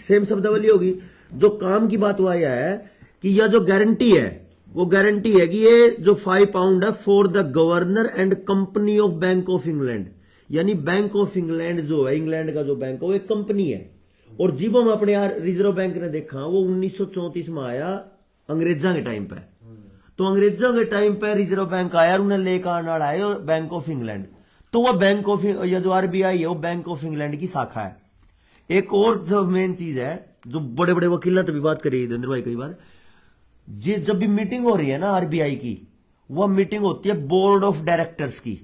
Speaker 1: Same शब्दावली होगी। जो काम की बात हुआ यह है कि यह जो गारंटी है वो गारंटी है कि ये जो 5 पाउंड है for the governor and company of bank of England. यानी बैंक ऑफ इंग्लैंड जो है, इंग्लैंड का जो बैंक है वो एक कंपनी है। और जब हम अपने यार रिजर्व बैंक ने देखा वो 1934 में आया अंग्रेजा के टाइम पे। तो अंग्रेजों के टाइम पे रिजर्व बैंक आया और उन्हें लेकर आने वाला है बैंक ऑफ इंग्लैंड। तो वह बैंक ऑफ या जो आरबीआई है वो बैंक ऑफ इंग्लैंड की शाखा है। एक और जो मेन चीज है जो बड़े बड़े वकील भी बात करी देवेंद्र भाई कई बार, जब भी मीटिंग हो रही है ना आरबीआई की, वह मीटिंग होती है बोर्ड ऑफ डायरेक्टर्स की।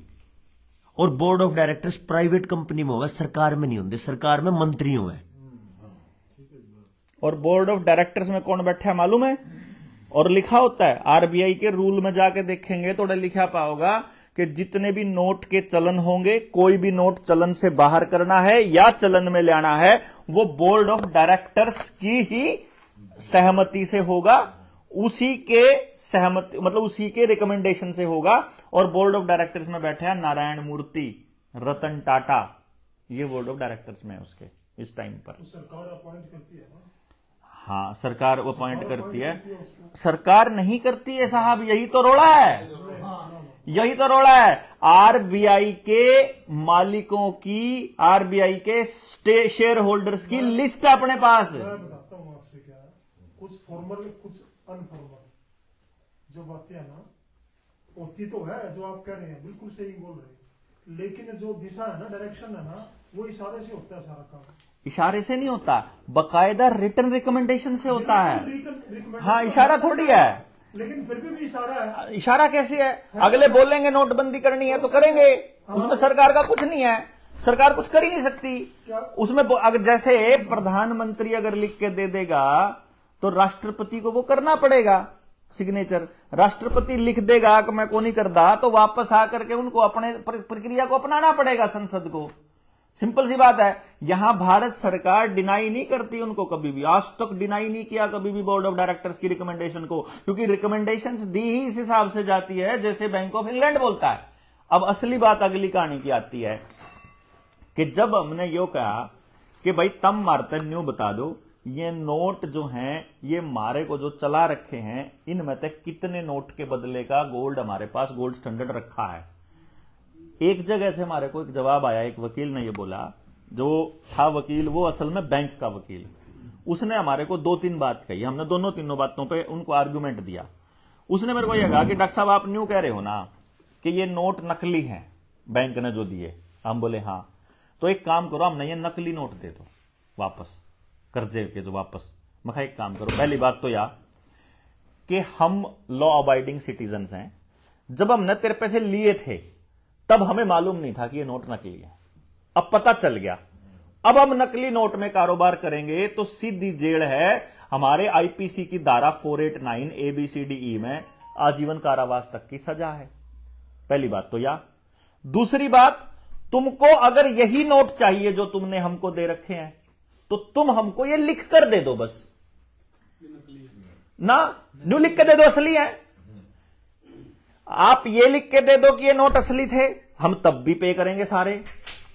Speaker 1: और board of directors private company में होगा, सरकार में नहीं होंगे। सरकार में मंत्री हुए।
Speaker 2: और बोर्ड ऑफ डायरेक्टर्स में कौन बैठा है मालूम है? और लिखा होता है आरबीआई के रूल में जाके देखेंगे तो लिखा पाओगा कि जितने भी नोट के चलन होंगे, कोई भी नोट चलन से बाहर करना है या चलन में लाना है, वो बोर्ड ऑफ डायरेक्टर्स की ही सहमति से होगा, उसी के सहमति मतलब उसी के रिकमेंडेशन से होगा। और बोर्ड ऑफ डायरेक्टर्स में बैठे हैं नारायण मूर्ति, रतन टाटा, ये बोर्ड ऑफ डायरेक्टर्स में है उसके इस टाइम पर।
Speaker 3: सरकार अपॉइंट करती है ना।
Speaker 2: हाँ, सरकार अपॉइंट करती है। सरकार नहीं करती है साहब, यही तो रोड़ा है, यही तो रोड़ा है। आरबीआई के मालिकों की, आरबीआई के शेयर होल्डर्स की लिस्ट है अपने पास।
Speaker 3: मैं बताता हूँ आपसे क्या है, कुछ फॉर्मल कुछ अनफॉर्मल जो बातें है ना होती तो है, जो आप कह रहे हैं बिल्कुल सही बोल रहे हैं, लेकिन जो दिशा है ना, डायरेक्शन है ना, वो इशारे से होता है सारा काम।
Speaker 2: इशारे से नहीं होता, बकायदा रिटर्न रिकमेंडेशन से होता है।
Speaker 3: recommendation
Speaker 2: हाँ, इशारा थोड़ी है।
Speaker 3: लेकिन फिर भी इशारा है।
Speaker 2: इशारा कैसी है? अगले बोलेंगे नोटबंदी करनी है तो करेंगे, उसमें सरकार का कुछ नहीं है, सरकार कुछ कर ही नहीं सकती उसमें। अगर जैसे प्रधानमंत्री अगर लिख के दे देगा तो राष्ट्रपति को वो करना पड़ेगा सिग्नेचर। राष्ट्रपति लिख देगा कि मैं को नहीं करता तो वापस आकर के उनको अपने प्रक्रिया को अपनाना पड़ेगा संसद को। सिंपल सी बात है। यहां भारत सरकार डिनाई नहीं करती उनको, कभी भी आज तक डिनाई नहीं किया कभी भी बोर्ड ऑफ डायरेक्टर्स की रिकमेंडेशन को, क्योंकि रिकमेंडेशंस दी ही इस हिसाब से जाती है जैसे बैंक ऑफ इंग्लैंड बोलता है। अब असली बात अगली कहानी की आती है कि जब हमने यो कहा कि भाई तम मारते न्यू बता दो, ये नोट जो हैं ये मारे को जो चला रखे हैं, इनमें तक कितने नोट के बदले का गोल्ड हमारे पास गोल्ड स्टैंडर्ड रखा है। एक जगह से हमारे को एक जवाब आया, एक वकील ने ये बोला, जो था वकील वो असल में बैंक का वकील, उसने हमारे को 2-3 बात कही। हमने दोनों तीनों बातों पे उनको आर्गुमेंट दिया। उसने मेरे को यह कहा कि डॉक्टर साहब आप न्यू कह रहे हो ना कि ये नोट नकली हैं बैंक ने जो दिए। हम बोले हाँ, तो एक काम करो हमने ये नकली नोट दे दो वापस, कर्जे के जो वापस। मैं कहा एक काम करो, पहली बात तो यार कि हम लॉ अबाइडिंग सिटीजन्स हैं। जब हमने तेरे पैसे लिए थे तब हमें मालूम नहीं था कि ये नोट नकली है, अब पता चल गया। अब हम नकली नोट में कारोबार करेंगे तो सीधी जेल है। हमारे आईपीसी की धारा 489 ABCDE में आजीवन कारावास तक की सजा है। पहली बात तो या। दूसरी बात, तुमको अगर यही नोट चाहिए जो तुमने हमको दे रखे हैं तो तुम हमको ये लिख कर दे दो बस ना, न्यू लिख के दे दो असली है। आप ये लिख के दे दो कि ये नोट असली थे, हम तब भी पे करेंगे सारे।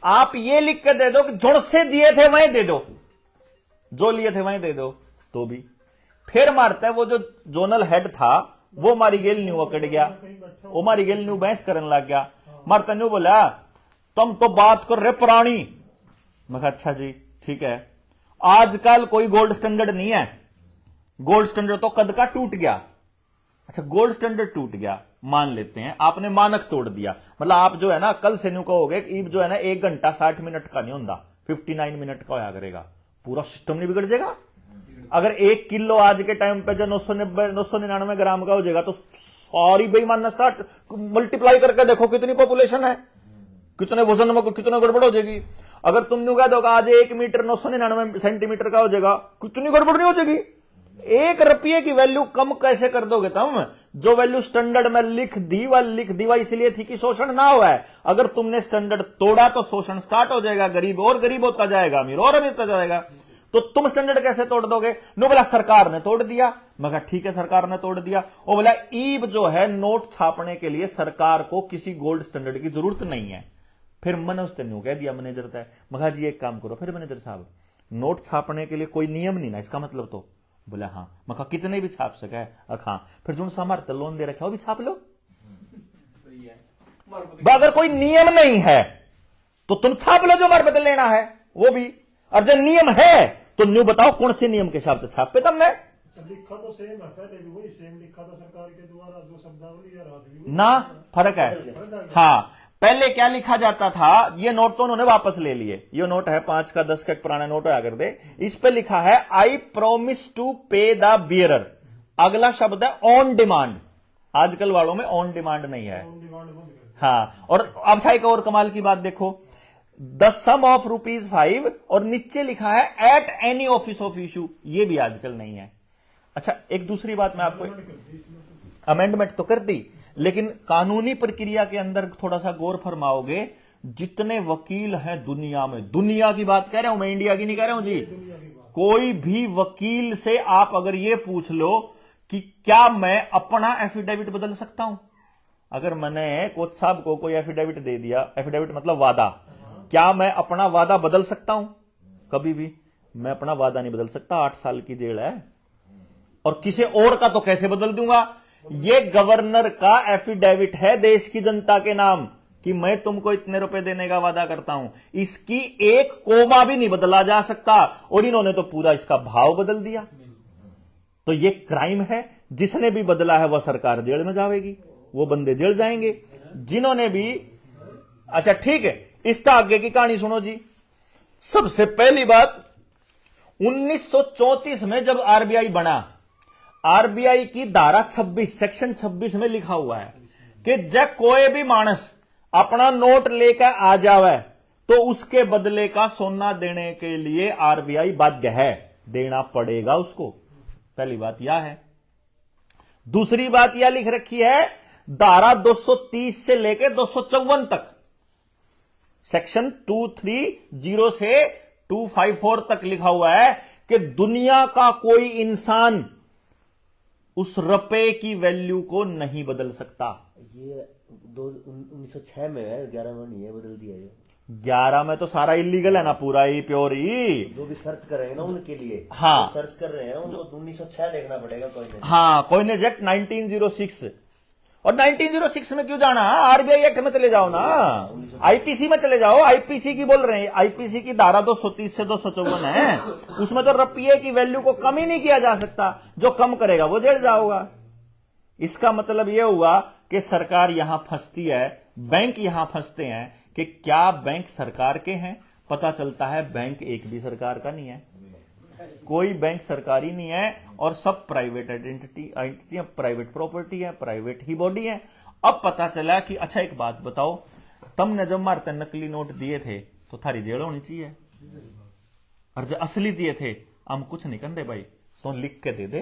Speaker 2: आप ये लिख के दे दो कि जुड़ से दिए थे वहीं दे दो, जो लिए थे वहीं दे दो, तो भी। फिर मारता है वो जो जोनल हेड था वो मारी गेल न्यू अकड़ गया, वो मारी गेल न्यू बहस करने लग गया। मारता न्यू बोला तुम तो बात कर रहे पुरानी। मैं कहा अच्छा जी ठीक है, आजकल कोई गोल्ड स्टैंडर्ड नहीं है, गोल्ड स्टैंडर्ड तो कद का टूट गया। अच्छा गोल्ड स्टैंडर्ड टूट गया मान लेते हैं, आपने मानक तोड़ दिया, मतलब आप जो है ना कल से न्यू कहोगे ईब जो है ना 1 घंटा 60 मिनट का नहीं होता, 59 मिनट का होया करेगा, पूरा सिस्टम नहीं बिगड़ जाएगा। अगर 1 किलो आज के टाइम पे जो 999 ग्राम का हो जाएगा तो सारी बेईमानना स्टार्ट मल्टीप्लाई करके देखो कितनी पॉपुलेशन है, कितने वजन में कितना गड़बड़ हो जाएगी। अगर तुम न्यू कह दो आज 1 मीटर 999 सेंटीमीटर का हो जाएगा, कितनी गड़बड़ नहीं हो जाएगी। 1 रुपये की वैल्यू कम कैसे कर दोगे तुम? जो वैल्यू स्टैंडर्ड में लिख दी वह इसलिए थी कि शोषण ना हुआ है। अगर तुमने स्टैंडर्ड तोड़ा तो शोषण स्टार्ट हो जाएगा, गरीब और गरीब होता जाएगा, अमीर और अमीर होता जाएगा। तो तुम स्टैंडर्ड कैसे तोड़ दोगे? नो बोला सरकार ने तोड़ दिया। मैं कहा ठीक है सरकार ने तोड़ दिया। वो बोला ईब जो है नोट छापने के लिए सरकार को किसी गोल्ड स्टैंडर्ड की जरूरत नहीं है। फिर मैंने उसने न्यू कह दिया मैनेजर था, मगा जी एक काम करो फिर मैनेजर साहब, नोट छापने के लिए कोई नियम नहीं ना इसका मतलब तो? बोला हाँ। मैं कहा कितने भी छाप सके? हाँ। फिर जो हमारे लोन दे रखे वो भी छाप लो। अगर कोई नियम नहीं है तो तुम छाप लो जो हमारे बदल लेना है वो भी, और जब नियम है तो न्यू बताओ कौन से नियम के हिसाब से छाप पे तुमने?
Speaker 3: लिखा तो सेम है, पहले भी वही सेम लिखा था सरकार के द्वारा, जो शब्दावली है राजनीति
Speaker 2: ना फर्क है। हाँ पहले क्या लिखा जाता था, ये नोट तो उन्होंने वापस ले लिए, ये नोट है 5 का 10 का एक पुराना नोट आया कर दे, इस पे लिखा है I promise to pay the bearer. अगला शब्द है ऑन डिमांड, आजकल वालों में ऑन डिमांड नहीं है। हाँ और अब एक और कमाल की बात देखो, द सम ऑफ ₹5 और नीचे लिखा है eight any office of issue, ये भी आजकल नहीं है। अच्छा एक दूसरी बात मैं आपको, अमेंडमेंट तो कर दी लेकिन कानूनी प्रक्रिया के अंदर थोड़ा सा गौर फरमाओगे, जितने वकील हैं दुनिया में, दुनिया की बात कह रहा हूं मैं, इंडिया की नहीं कह रहा हूं जी, कोई भी वकील से आप अगर यह पूछ लो कि क्या मैं अपना एफिडेविट बदल सकता हूं, अगर मैंने कोच साहब को कोई एफिडेविट दे दिया, एफिडेविट मतलब वादा, क्या मैं अपना वादा बदल सकता हूं? कभी भी मैं अपना वादा नहीं बदल सकता, 8 साल की जेल है। और किसी और का तो कैसे बदल दूंगा? ये गवर्नर का एफिडेविट है देश की जनता के नाम कि मैं तुमको इतने रुपए देने का वादा करता हूं, इसकी एक कोमा भी नहीं बदला जा सकता, और इन्होंने तो पूरा इसका भाव बदल दिया। तो ये क्राइम है, जिसने भी बदला है वह सरकार जेल में जाएगी, वो बंदे जेल जाएंगे जिन्होंने भी। अच्छा ठीक है, इसका आगे की कहानी सुनो जी। सबसे पहली बात 1934 में जब आरबीआई बना, आरबीआई की धारा 26 सेक्शन 26 में लिखा हुआ है कि जब कोई भी मानस अपना नोट लेकर आ जावे तो उसके बदले का सोना देने के लिए आरबीआई बाध्य है, देना पड़ेगा उसको। पहली बात यह है। दूसरी बात यह लिख रखी है धारा 230 से लेकर 254 तक, सेक्शन 230 से 254 तक लिखा हुआ है कि दुनिया का कोई इंसान उस रुपए की वैल्यू को नहीं बदल सकता।
Speaker 1: ये 1906 में है, 11 में नहीं है, बदल दिया ये।
Speaker 2: 11 में तो सारा इलीगल है ना, पूरा ही प्योर ही।
Speaker 1: जो भी सर्च कर रहे हैं ना उनके लिए,
Speaker 2: हाँ
Speaker 1: सर्च कर रहे हैं उनको 1906 देखना पड़ेगा कोई नहीं।
Speaker 2: हाँ कोइन एक्ट 1906, और 1906 में क्यों जाना, आरबीआई एक्ट में चले जाओ ना, आईपीसी में चले जाओ। आईपीसी की बोल रहे हैं, आईपीसी की धारा 230 से 254 है, उसमें तो रुपये की वैल्यू को कम ही नहीं किया जा सकता, जो कम करेगा वो जेल जाओगा। इसका मतलब यह हुआ कि सरकार यहां फंसती है, बैंक यहां फंसते हैं कि क्या बैंक सरकार के हैं? पता चलता है बैंक एक भी सरकार का नहीं है, कोई बैंक सरकारी नहीं है, और सब प्राइवेट आइडेंटिटी है, प्राइवेट प्रॉपर्टी है, प्राइवेट ही बॉडी है। अब पता चला कि अच्छा एक बात बताओ, तुमने जब मारते नकली नोट दिए थे तो थारी जेल होनी चाहिए, और जब असली दिए थे हम कुछ नहीं कर दे भाई, तो लिख के दे दे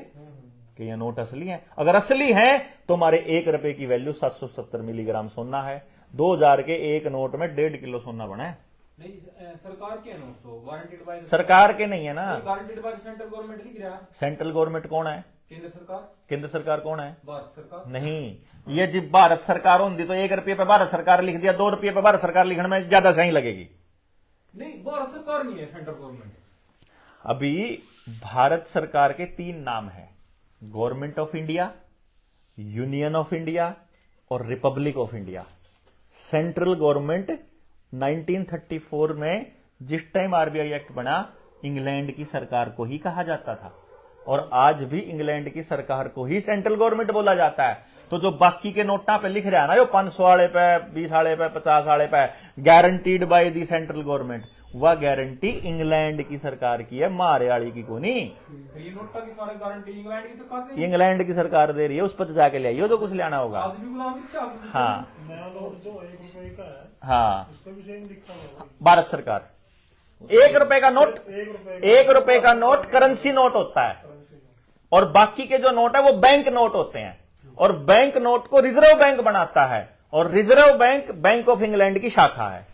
Speaker 2: कि ये नोट असली हैं। अगर असली हैं तो हमारे 1 रुपए की वैल्यू 770 मिलीग्राम सोना है। 2000 के एक नोट में 1.5 किलो सोना बना है।
Speaker 5: नहीं, सरकार के नोट तो गारंटेड बाय
Speaker 2: सरकार के नहीं है ना,
Speaker 5: गारंटेड बाय सेंट्रल गवर्नमेंट लिख रहा है।
Speaker 2: सेंट्रल गवर्नमेंट कौन है?
Speaker 5: केंद्र सरकार,
Speaker 2: केंद्र सरकार कौन है?
Speaker 5: भारत सरकार।
Speaker 2: नहीं, ये जब भारत सरकार होती तो 1 रुपये पे भारत सरकार लिख दिया, 2 रुपये पे भारत सरकार लिखने में ज्यादा सही लगेगी।
Speaker 5: नहीं, भारत सरकार नहीं है, सेंट्रल गवर्नमेंट।
Speaker 2: अभी भारत सरकार के 3 नाम है, government of India, Union of India और Republic of India. Central government 1934 में जिस टाइम आरबीआई एक्ट बना, इंग्लैंड की सरकार को ही कहा जाता था और आज भी इंग्लैंड की सरकार को ही सेंट्रल गवर्नमेंट बोला जाता है। तो जो बाकी के नोटा पे लिख रहा है ना, जो 500 वाले पे, 20 वाले पे, 50 वाले पे, guaranteed by the central government, वह गारंटी इंग्लैंड की सरकार की है, मारेवाड़ी की को नहीं।
Speaker 5: ये नोटा की सारी गारंटी इंग्लैंड की सरकार दे रही है।
Speaker 2: इंग्लैंड की सरकार दे रही है, उस पर जाके ले आइयो जो कुछ लेना होगा।
Speaker 5: आज भी गुलामी से आप
Speaker 2: हाँ
Speaker 3: नया नोट जो 1 रुपए का है,
Speaker 2: हाँ,
Speaker 3: उस पर भी सेम लिखा हुआ है।
Speaker 2: भारत सरकार 1 रुपए का नोट, 1 रुपए का नोट करेंसी नोट होता है और बाकी के जो नोट है वो बैंक नोट होते हैं और बैंक नोट को रिजर्व बैंक बनाता है और reserve bank bank of England की शाखा है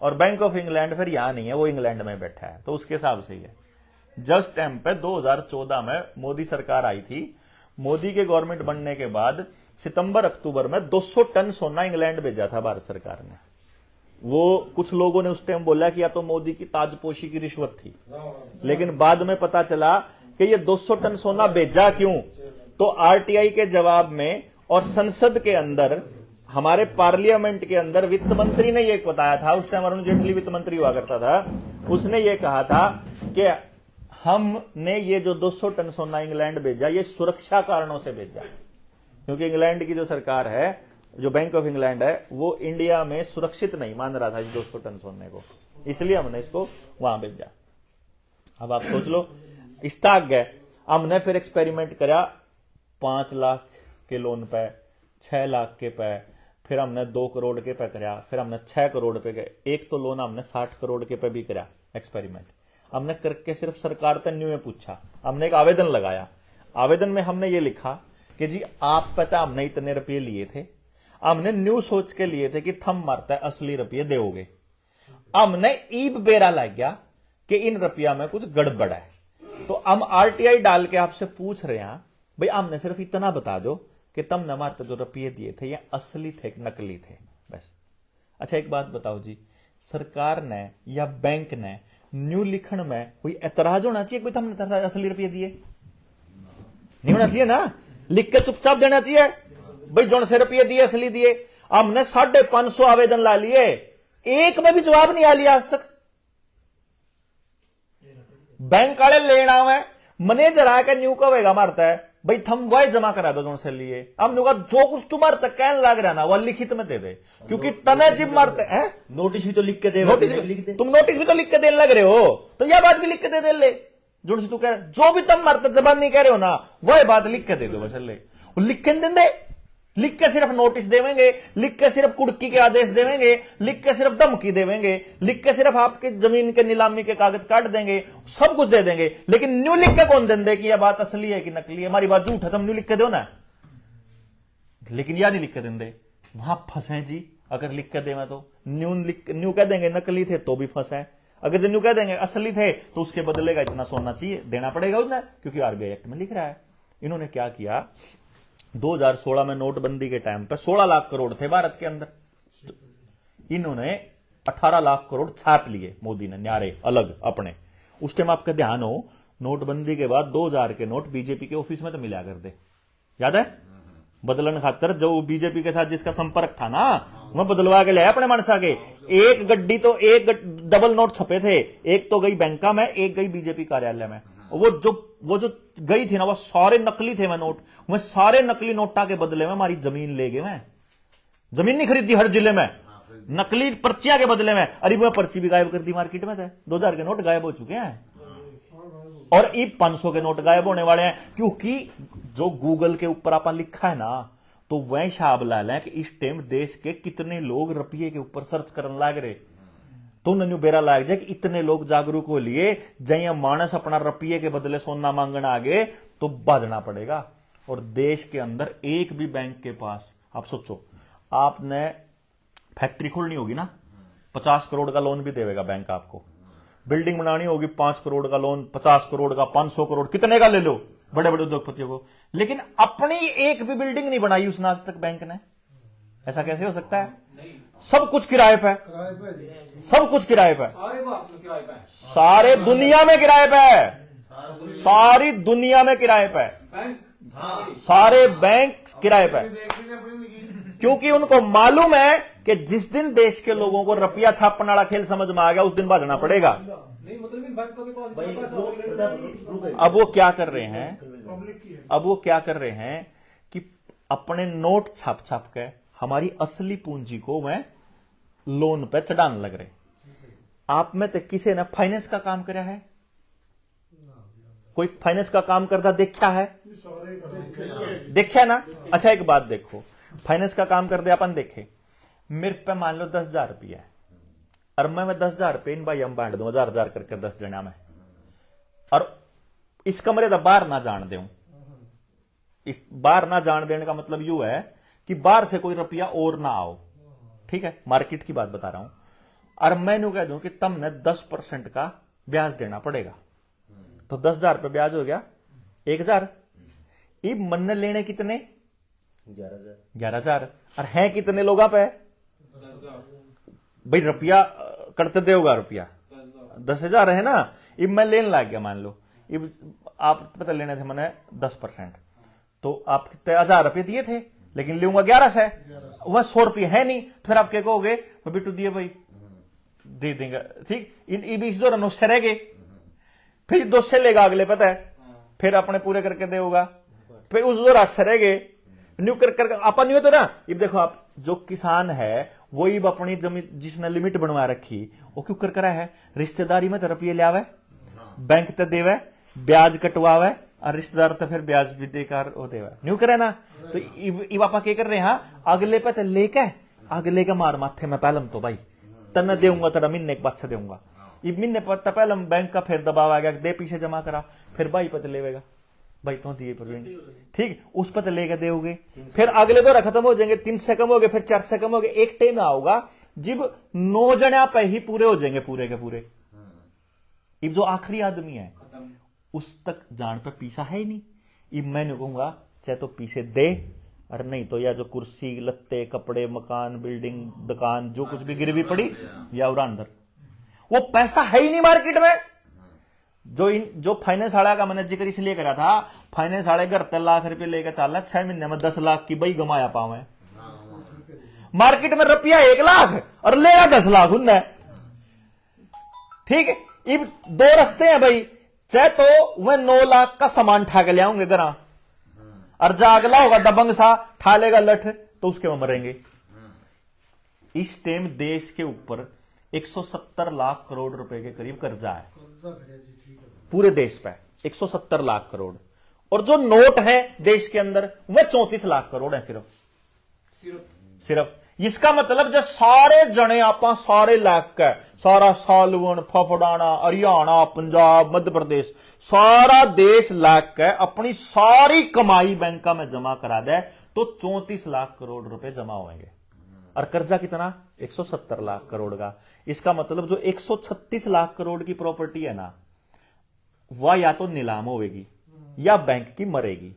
Speaker 2: और बैंक ऑफ इंग्लैंड फिर यहां नहीं है, वो इंग्लैंड में बैठा है। तो उसके हिसाब से ही है। जस्ट टाइम पे 2014 में मोदी सरकार आई थी। मोदी के गवर्नमेंट बनने के बाद सितंबर अक्टूबर में 200 टन सोना इंग्लैंड भेजा था भारत सरकार ने। वो कुछ लोगों ने उस टाइम बोला कि या तो मोदी की ताजपोशी की रिश्वत थी, लेकिन बाद में पता चला कि ये 200 टन सोना भेजा क्यों। तो आरटीआई के जवाब में और संसद के अंदर, हमारे पार्लियामेंट के अंदर वित्त मंत्री ने यह बताया था, उस टाइम अरुण जेटली वित्त मंत्री हुआ करता था, उसने ये कहा था कि हमने ये जो 200 टन सोना इंग्लैंड भेजा ये सुरक्षा कारणों से भेजा, क्योंकि इंग्लैंड की जो सरकार है, जो बैंक ऑफ इंग्लैंड है, वो इंडिया में सुरक्षित नहीं मान रहा था इस 200 टन सोने को, इसलिए हमने इसको वहां भेजा। अब आप सोच लो, इस्ताक गए, हमने फिर एक्सपेरिमेंट करा 5 लाख के लोन पे, 6 लाख के पे, फिर हमने 2 करोड़ के पे करा, फिर हमने 6 करोड़ पे गए। एक तो लोन हमने 60 करोड़ के पे भी करा एक्सपेरिमेंट। हमने करके सिर्फ सरकार तक न्यू में पूछा, हमने एक आवेदन लगाया। आवेदन में हमने ये लिखा कि जी आप पता हमने इतने रुपये लिए थे, हमने न्यू सोच के लिए थे कि थम मारता है असली रुपये दोगे। हमने ईब बेरा लग गया कि इन रुपया में कुछ गड़बड़ है, तो हम आरटीआई डाल के आपसे पूछ रहे हैं भाई हमने सिर्फ इतना बता दो कि तुमने हमारे जो रुपये दिए थे ये असली थे कि नकली थे, बस। अच्छा एक बात बताओ जी, सरकार ने या बैंक ने न्यू लिखण में कोई ऐतराज होना चाहिए कोई तुमने असली रुपये दिए? नहीं होना चाहिए ना, लिख के चुपचाप देना चाहिए भाई जो से रुपये दिए असली दिए। हमने 550 आवेदन ला लिए, एक में भी जवाब नहीं आ लिया आज तक। बैंक वाले लेना है, मैनेजर आके न्यू कहेगा मारता है भाई थम वह जमा करा दो जो से लिए। हम लोग जो कुछ तुम्हारे तक कहने लग रहा ना वह लिखित में दे दे, क्योंकि तने जिम मारते हैं।
Speaker 1: नोटिस भी तो लिख के दे,
Speaker 2: नोटिस
Speaker 1: लिख दे।
Speaker 2: तुम नोटिस भी तो लिख के देने लग रहे हो, तो यह बात भी लिख के दे ले जो तू कह रहे, जो भी तुम मारते जबान नहीं कह रहे हो ना वह बात लिख के दे दो बस। ले लिख के दे दे, लिख के सिर्फ नोटिस देवेंगे, लिख के सिर्फ कुड़की के आदेश देवेंगे, लिख के सिर्फ धमकी देवेंगे, लिख के सिर्फ आपके जमीन के नीलामी के कागज काट देंगे, सब कुछ दे देंगे, लेकिन न्यू लिख के कौन दे कि यह बात असली है कि नकली है, हमारी बात झूठ है, तुम न्यू लिख के दो ना। लेकिन यह नहीं लिख के देंगे, वहां फंसे जी। अगर लिख के देवे तो न्यू कह देंगे नकली थे तो भी फंसे, अगर न्यू कह देंगे असली थे तो उसके बदले का इतना सोना चाहिए देना पड़ेगा उन्हें, क्योंकि आरबीआई एक्ट में लिख रहा है। इन्होंने क्या किया, 2016 में नोटबंदी के टाइम पर 16 लाख करोड़ थे भारत के अंदर, इन्होंने 18 लाख करोड़ छाप लिए मोदी ने न्यारे अलग अपने। उस टाइम आपका ध्यान हो, नोटबंदी के बाद 2000 के नोट बीजेपी के ऑफिस में तो मिला कर दे, याद है? बदलन खातर जो बीजेपी के साथ जिसका संपर्क था ना वह बदलवा के ले अपने मनसा के। एक गड्डी तो एक डबल नोट छपे थे, एक तो गई बैंका में, एक गई बीजेपी कार्यालय में। वो जो गई थी ना वो सारे नकली थे। मैं नोट मैं सारे नकली नोटा के बदले में हमारी जमीन ले गए। मैं जमीन नहीं खरीदी हर जिले में, नकली पर्चियां के बदले में। अरे वो पर्ची भी गायब कर दी मार्केट में थे, 2000 के नोट गायब हो चुके हैं और ये 500 के नोट गायब होने वाले हैं, क्योंकि जो गूगल के ऊपर आपने लिखा है ना तो वह हिसाब ला लें कि इस टाइम देश के कितने लोग रुपये के ऊपर सर्च करने लग रहे, तो उन्होंने बेरा लाग जाए कि इतने लोग जागरूक हो लिए, जय मानस अपना रुपये के बदले सोना मांगना आगे तो बाजना पड़ेगा। और देश के अंदर एक भी बैंक के पास, आप सोचो, आपने फैक्ट्री खोलनी होगी ना, 50 करोड़ का लोन भी देगा बैंक आपको। बिल्डिंग बनानी होगी, 5 करोड़ का लोन, 50 करोड़ का, 500 करोड़, कितने का ले लो बड़े बड़े उद्योगपतियों को। लेकिन अपनी एक भी बिल्डिंग नहीं बनाई उसने आज तक बैंक ने। ऐसा कैसे हो सकता है? सब कुछ किराए पे, सब कुछ किराए पे,
Speaker 5: सारे भारत में किराए पे है।
Speaker 2: सारे दुनिया में किराए पे है, सारी दुनिया में किराए पे है,
Speaker 5: बैंक
Speaker 2: सारे बैंक किराए पे है। क्योंकि उनको मालूम है कि जिस दिन देश के लोगों को रुपया छापने वाला खेल समझ में आ गया, उस दिन भागना पड़ेगा।
Speaker 5: नहीं, मतलब इन बैंकों के पास
Speaker 1: भाई
Speaker 5: इतना पैसा
Speaker 1: वो
Speaker 5: होगा।
Speaker 2: अब वो क्या कर रहे हैं,
Speaker 3: पब्लिक की है।
Speaker 2: अब वो क्या कर रहे हैं कि अपने नोट छाप छाप के हमारी असली पूंजी को वह लोन पे चढ़ाने लग रहे। आप में तो किसी ने फाइनेंस का काम करा है? कोई फाइनेंस का काम करता देखा है? देखा ना? अच्छा एक बात देखो, फाइनेंस का काम कर दे अपन देखे, मेरे पे मान लो 10,000 रुपया है और मैं 10,000 रुपये इन भाई हम बांट दूं 1000 करके 10 जना में, और इस कमरे का बाहर ना जान दूं। इस बाहर ना जान देने का मतलब यू है कि बाहर से कोई रुपया और ना आओ, ठीक है, मार्केट की बात बता रहा हूं। और मैं कह दूं कि तुमने 10% का ब्याज देना पड़ेगा, तो 10,000 रुपये ब्याज हो गया 1,000। अब मन ने लेने कितने? 11,000। और हैं कितने लोग पे? भाई रुपया करते देगा, रुपया 10,000 है ना। अब मैं लेने लग गया, मान लो अब आप पता लेने थे मैंने 10%, तो आप कितने 1,000 रुपये दिए थे, लेकिन लूंगा 11 से, वह 100 रुपये है नहीं। फिर आप क्या कहोगे, बिट्टू दिए भाई दे देंगे, ठीक, इन 20 जो रनों से रह गए, फिर 2 से लेगा अगले, पता है, फिर अपने पूरे करके देगा, फिर उस जो 8 से रह गए न्यू कर अपन नहीं होते ना। ये देखो, आप जो किसान है वही अपनी जमीन जिसने लिमिट बनवा रखी, वो क्यों कर करा है? रिश्तेदारी में तो रुपये ले आवे, बैंक तो देवे, ब्याज कटवावे, और रिश्तेदार तो फिर ब्याज भी देकर वो देवे, न्यू करे ना। तो इब आपा क्या कर रहे हैं, अगले पे तो लेके अगले का मार माथे में पहलम तो भाई तन्ने देऊंगा, तेरा महीने के बाद से देऊंगा। इब महीने पर पहले बैंक का फिर दबाव आ गया, दे पीछे जमा करा, फिर भाई पे तो लेवेगा, भाई तो दिए पर ठीक, उस पर तो लेके दोगे, फिर अगले दौरा खत्म हो जाएंगे, 3 से कम हो गए, फिर 4 से कम हो गए, एक टाइम आओगा जब 9 जने पे ही पूरे हो जाएंगे, पूरे के पूरे। इब जो आखिरी आदमी है उस तक जान पे पीछा है ही नहीं। इब मैं कहूंगा चाहे तो पीछे दे, और नहीं तो या जो कुर्सी लत्ते कपड़े मकान बिल्डिंग दुकान जो कुछ भी गिरवी पड़ी या उड़ा अंदर, वो पैसा है ही नहीं मार्केट में। जो फाइनेंस वाला का मैंने जिक्र इसलिए करा था, फाइनेंस वाले घर 3 लाख रुपए लेकर चल रहा, 6 महीने में 10 लाख की बई गमाया पावे। मार्केट में रुपया 1 लाख और लेगा 10 लाख उनने, ठीक है। अब 2 रास्ते हैं भाई, चाहे तो वह 9 लाख का सामान ठा के ले आऊंगे घर, और जागला होगा दबंग सा ठा लेगा लठ, तो उसके में मरेंगे। इस टाइम देश के ऊपर 170 लाख करोड़ रुपए के करीब कर्जा है पूरे देश पे, 170 लाख करोड़, और जो नोट है देश के अंदर वह 34 लाख करोड़ है सिर्फ। इसका मतलब जो सारे जने आपा सारे लाख का सारा सालवन फफड़ाना हरियाणा पंजाब मध्य प्रदेश सारा देश लाख का अपनी सारी कमाई बैंक में जमा करा दे तो 34 लाख करोड़ रुपए जमा होंगे, और कर्जा कितना? 170 लाख करोड़ का। इसका मतलब जो 136 लाख करोड़ की प्रॉपर्टी है ना, वह या तो नीलाम होगी या बैंक की मरेगी।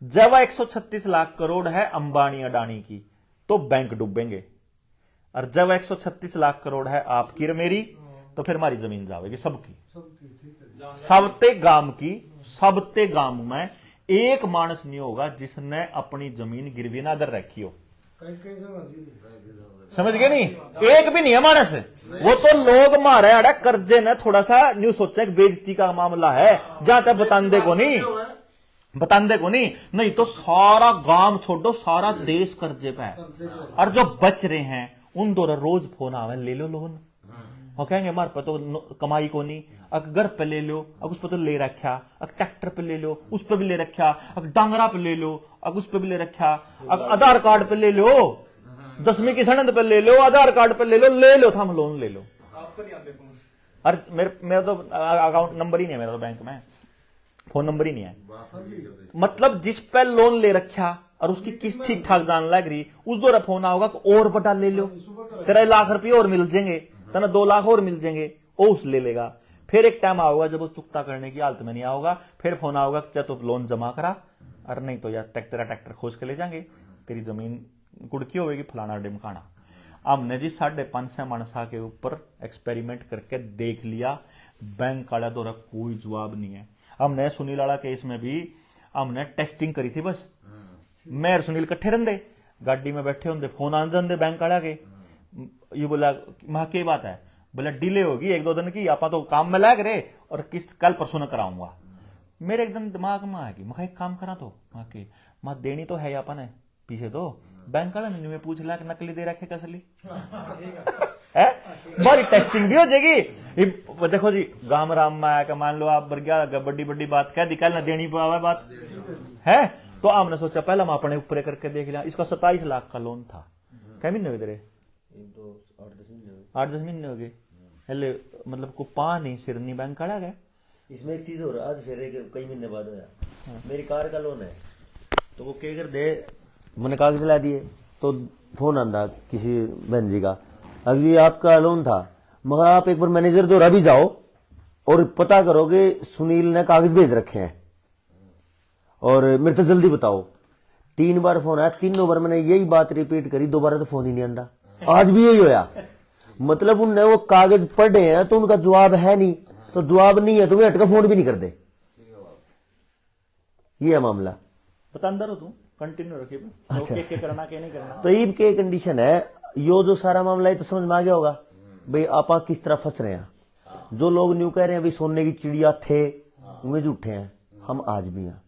Speaker 2: जब वह 136 लाख करोड़ है अंबानी अडानी की, तो बैंक डूबेंगे, और जब 136 लाख करोड़ है आपकी और मेरी, तो फिर हमारी जमीन जाएगी सबकी, सबते गांव की। सबते गांव में एक मानस नहीं होगा जिसने अपनी जमीन गिरवी ना दर रखी हो, समझ गए नहीं? एक भी नहीं है मानस। वो तो लोग मारे अड़ा कर्जे ने थोड़ा सा न्यू सोचा बेइज्जती का मामला है, जहां तक बतांदे को नहीं तो सारा गांव छोड़ो सारा देश कर्जे पे है। और जो बच रहे हैं उन दौरान रोज फोन आवे, ले लो लोन, और कहेंगे हमारे पे तो कमाई को नहीं, अगर घर पे ले लो, अगर उस पर तो ले रखा, अगर ट्रैक्टर पे ले लो उस पर भी ले रखा, अगर डांगरा पे ले लो अगर उस पर भी ले रखा, अगर आधार कार्ड पे ले लो, 10वीं की सनद पे ले लो, आधार कार्ड पे ले लो थम लोन ले लो।
Speaker 5: आपको नहीं आते फोन?
Speaker 2: और मेरा तो अकाउंट नंबर ही नहीं है मेरा तो बैंक में, फोन नंबर ही नहीं है। मतलब जिस पे लोन ले रखा और उसकी किस्त ठीक ठाक जान लग रही, उस दौरा फोन आओगा और बटा ले लो, तेरा 1 लाख रुपये और मिल जाएंगे, तेना 2 लाख और मिल जाएंगे, वो उस ले लेगा। फिर एक टाइम आओगा जब वो चुकता करने की हालत में नहीं आओगा, फिर फोन आओगा चाहे तो लोन जमा करा, और नहीं तो यार तेरा ट्रैक्टर खोज के ले जाएंगे, तेरी जमीन कुड़की होगी फलाना डिमकाना। हमने जी 5.5 मानसा के ऊपर एक्सपेरिमेंट करके देख लिया, बैंक वाला दौरा कोई जवाब नहीं है। हमने सुनील वाला केस में भी हमने टेस्टिंग करी थी, बस मैं और सुनील इकट्ठे रहते, गाड़ी में बैठे होंगे, फोन आ जाते बैंक वाला के, ये बोला वहां की बात है, बोला डिले होगी 1-2 दिन की, आप तो काम में लग रहे और किस्त कल परसों न कराऊंगा। मेरे एकदम दिमाग में आ गई, मैं एक काम करा तो वहां के मां देनी तो है अपन है पीछे तो बैंक वाला में पूछ ला कि नकली दे रखे कसली है, बड़ी टेस्टिंग भी हो जाएगी। देखो जी गांव राम में आया मान लो आप बड़ी बड़ी बात कह दी, कल ना देनी पावे बात है, तो आपने सोचा पहले हम अपने ऊपर करके देख लिया। इसका 27 लाख का लोन था, क्या महीने हुए तेरे? 8-10 महीने हो गए, मतलब को पा नहीं सिर नहीं बैंक काढ़ा गया।
Speaker 1: इसमें एक चीज और आज फिर कई महीने बाद होया, मेरी कार का लोन है, तो वो क्या कर दे, मैंने कागज ला दिए, तो फोन आंदा किसी बहन जी का, अभी आपका लोन था, मगर आप एक बार मैनेजर तो अभी जाओ और पता करो कि सुनील ने कागज भेज रखे हैं और मेरे तो जल्दी बताओ। 3 बार फोन आया, 3 बार मैंने यही बात रिपीट करी, दोबारा तो फोन ही नहीं आंदा। आज भी यही होया, मतलब उनने वो कागज पढ़े हैं तो उनका जवाब है नहीं, तो जवाब नहीं है तो वे हटका फोन भी नहीं कर दे। ये है मामला।
Speaker 2: बता अंदर हो तू कंटिन्यू रखिए,
Speaker 1: अच्छा।
Speaker 2: के करना के नहीं करना।
Speaker 1: तो ईब के कंडीशन है, यो जो सारा मामला है तो समझ में आ गया होगा भाई आप किस तरह फंस रहे हैं। जो लोग न्यू कह रहे हैं भाई सोने की चिड़िया थे वे झूठे हैं, हम आज भी हैं।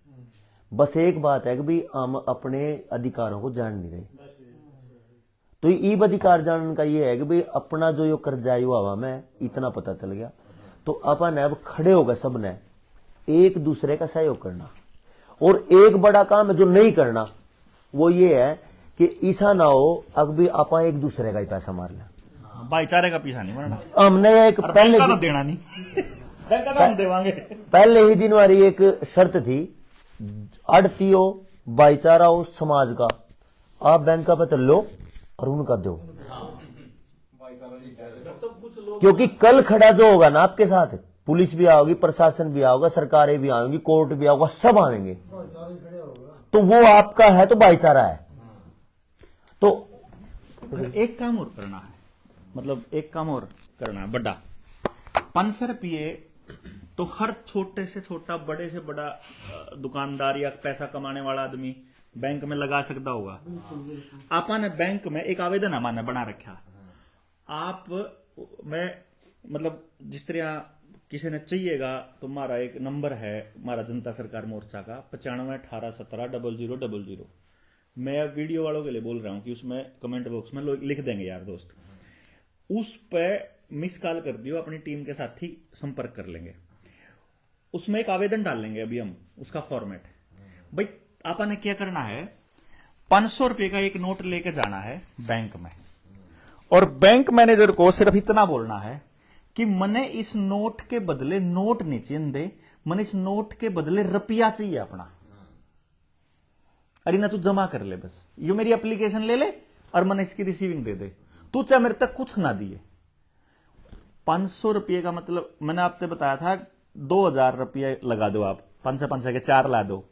Speaker 1: बस एक बात है कि भाई हम अपने अधिकारों को जान नहीं रहे। तो ईब अधिकार जानने का ये है कि भाई अपना जो यो कर्जा है हवा में इतना पता चल गया, तो अपन अब खड़े हो गए सबने एक दूसरे का सहयोग करना। और एक बड़ा काम है जो नहीं करना, वो ये है कि ऐसा ना हो अब भी आपा एक दूसरे का ही पैसा मार लें,
Speaker 2: भाईचारे का पीछा नहीं मरना।
Speaker 1: हमने एक पहले
Speaker 2: तो देना नहीं बैंक का हम देवांगे।
Speaker 1: पहले ही दिन हमारी एक शर्त थी, आड़ती हो भाईचारा हो समाज का, आप बैंक का पता लो और उनका दो, क्योंकि कल खड़ा जो होगा ना आपके साथ, पुलिस भी आओगी, प्रशासन भी आओगा, सरकारें भी आएंगी, कोर्ट भी आओगा, सब आएंगे, तो वो आपका है तो भाईचारा है। तो
Speaker 2: एक काम और करना है, मतलब एक काम और करना है बड़ा, 500 रुपये तो हर छोटे से छोटा बड़े से बड़ा दुकानदार या पैसा कमाने वाला आदमी बैंक में लगा सकता होगा। आपने बैंक में एक आवेदन हमारे बना रखा, आप मैं मतलब जिस तरह किसी ने चाहिएगा तो हमारा एक नंबर है, हमारा जनता सरकार मोर्चा का 9518170000। मैं वीडियो वालों के लिए बोल रहा हूं कि उसमें कमेंट बॉक्स में लिख देंगे यार दोस्त, उस पे मिस कॉल कर दियो, अपनी टीम के साथ ही संपर्क कर लेंगे, उसमें एक आवेदन डाल लेंगे अभी हम, उसका फॉर्मेट भाई आपने क्या करना है, 500 रुपए का एक नोट लेके जाना है बैंक में, और बैंक मैनेजर को सिर्फ इतना बोलना है कि मने इस नोट के बदले नोट नहीं चाहिए दे, मने इस नोट के बदले रुपया चाहिए अपना, अरे ना तू जमा कर ले, बस ये मेरी एप्लीकेशन ले ले और मैंने इसकी रिसीविंग दे दे, तू चाहे मेरे तक कुछ ना दिए। 500 रुपये का मतलब मैंने आपसे बताया था 2000 रुपये लगा दो आप, 500 के 4 ला दो,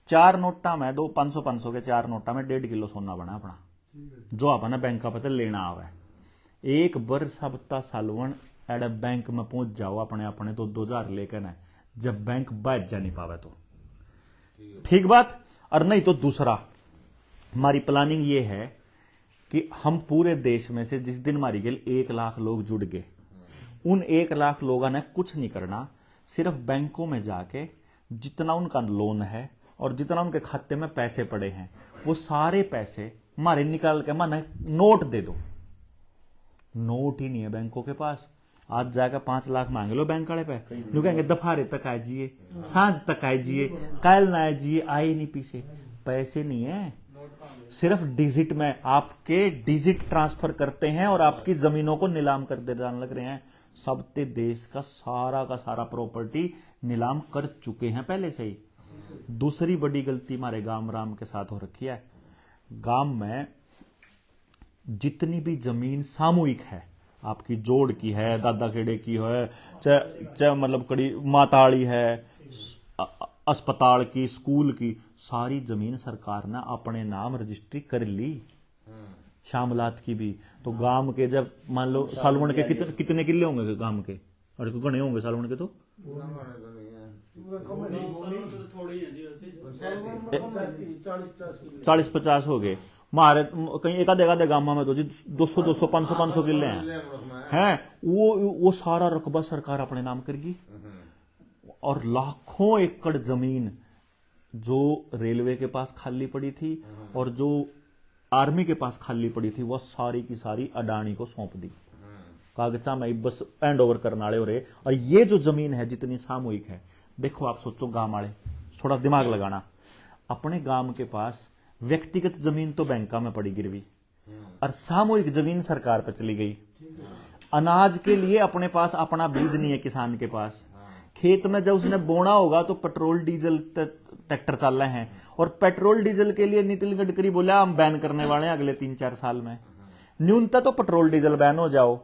Speaker 2: 4 नोटा में 500 के 4 नोटा में 1.5 किलो सोना बना अपना, जो अपना बैंक का पता लेना आवे। एक वर्ष हफ्ता सालवन एड बैंक में पहुंच जाओ अपने अपने तो 2000 लेकर ना, जब बैंक बैठ जा नहीं पावे तो ठीक बात। और नहीं तो दूसरा हमारी प्लानिंग ये है कि हम पूरे देश में से जिस दिन हमारी गेल 1 लाख लोग जुड़ गए, उन 1 लाख लोगों ने कुछ नहीं करना, सिर्फ बैंकों में जाके जितना उनका लोन है और जितना उनके खाते में पैसे पड़े हैं वो सारे पैसे हमारे निकाल के माने नोट दे दो। नोट ही नहीं है बैंकों के पास, आज जाकर 5 लाख मांग लो बैंक वाले पे, यूं कहेंगे दफारे तक आए जिए, सांझ तक आए जिए, कल ना आए जिए, आए नहीं पीछे, पैसे नहीं है, सिर्फ डिजिट में आपके डिजिट ट्रांसफर करते हैं और आपकी जमीनों को नीलाम कर दे जाने लग रहे हैं। सब ते देश का सारा प्रॉपर्टी नीलाम कर चुके हैं पहले से ही। दूसरी बड़ी गलती हमारे गांव राम के साथ हो रखी है। गांव में जितनी भी जमीन सामूहिक है, आपकी जोड़ की है, दादा खेड़े की है, चाहे मतलब कड़ी माताड़ी है, अस्पताल की, स्कूल की, सारी जमीन सरकार ने अपने नाम रजिस्ट्री कर ली। शामलात की भी। तो गांव के जब मान लो सालवन के कितने किले होंगे गांव के, और घने होंगे सालवन के, तो 40-50 हो गए हमारे। कहीं एक आधे गांव में तो जी 200 500 किले हैं। वो सारा रकबा सरकार अपने नाम करेगी। और लाखों एकड़ जमीन जो रेलवे के पास खाली पड़ी थी और जो आर्मी के पास खाली पड़ी थी, वह सारी की सारी अडानी को सौंप दी। कागजा में बस हैंड ओवर करने वाले हो रहे। और ये जो जमीन है जितनी सामूहिक है, देखो आप सोचो गांव वाले, थोड़ा दिमाग लगाना। अपने गांव के पास व्यक्तिगत जमीन तो बैंका में पड़ी गिरवी, और सामूहिक जमीन सरकार पर चली गई। अनाज के लिए अपने पास अपना बीज नहीं है किसान के पास। खेत में जब उसने बोना होगा तो पेट्रोल डीजल ट्रैक्टर चल रहे हैं, और पेट्रोल डीजल के लिए नितिन गडकरी बोला हम बैन करने वाले हैं अगले 3-4 साल में। न्यूनतः तो पेट्रोल डीजल बैन हो जाओ,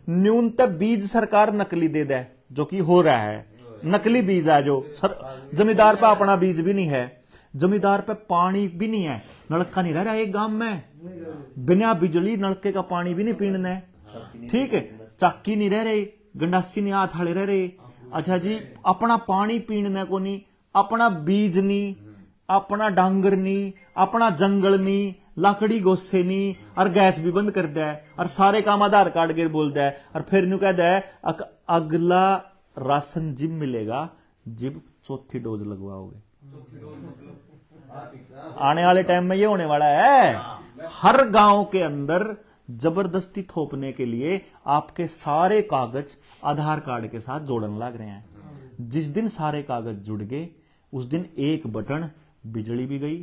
Speaker 2: न्यूनतः बीज सरकार नकली दे दे, जो कि हो रहा है। नकली बीज है जो जमींदार पे अपना बीज भी नहीं है, जमींदार पे पानी भी नहीं है, नलका नहीं रह रहा एक गांव में, बिना बिजली नलके का पानी भी नहीं पीना है, ठीक है, चाकी नहीं रह रही, गंडासी नहीं हाथ हाले रह रहे। अच्छा जी, अपना पानी पीने को नहीं, अपना बीज नहीं, अपना डांगर नहीं, अपना जंगल नहीं, लकड़ी गोसे नहीं, और गैस भी बंद कर दिया है, और सारे काम आधार कार्ड के बोल दिया है। और फिर न्यू कहता है अगला राशन जिब मिलेगा जिब चौथी डोज लगवाओगे। आने वाले टाइम में ये होने वाला है। हर गांव के अंदर जबरदस्ती थोपने के लिए आपके सारे कागज आधार कार्ड के साथ जोड़ने लग रहे हैं। जिस दिन सारे कागज जुड़ गए उस दिन एक बटन, बिजली भी गई,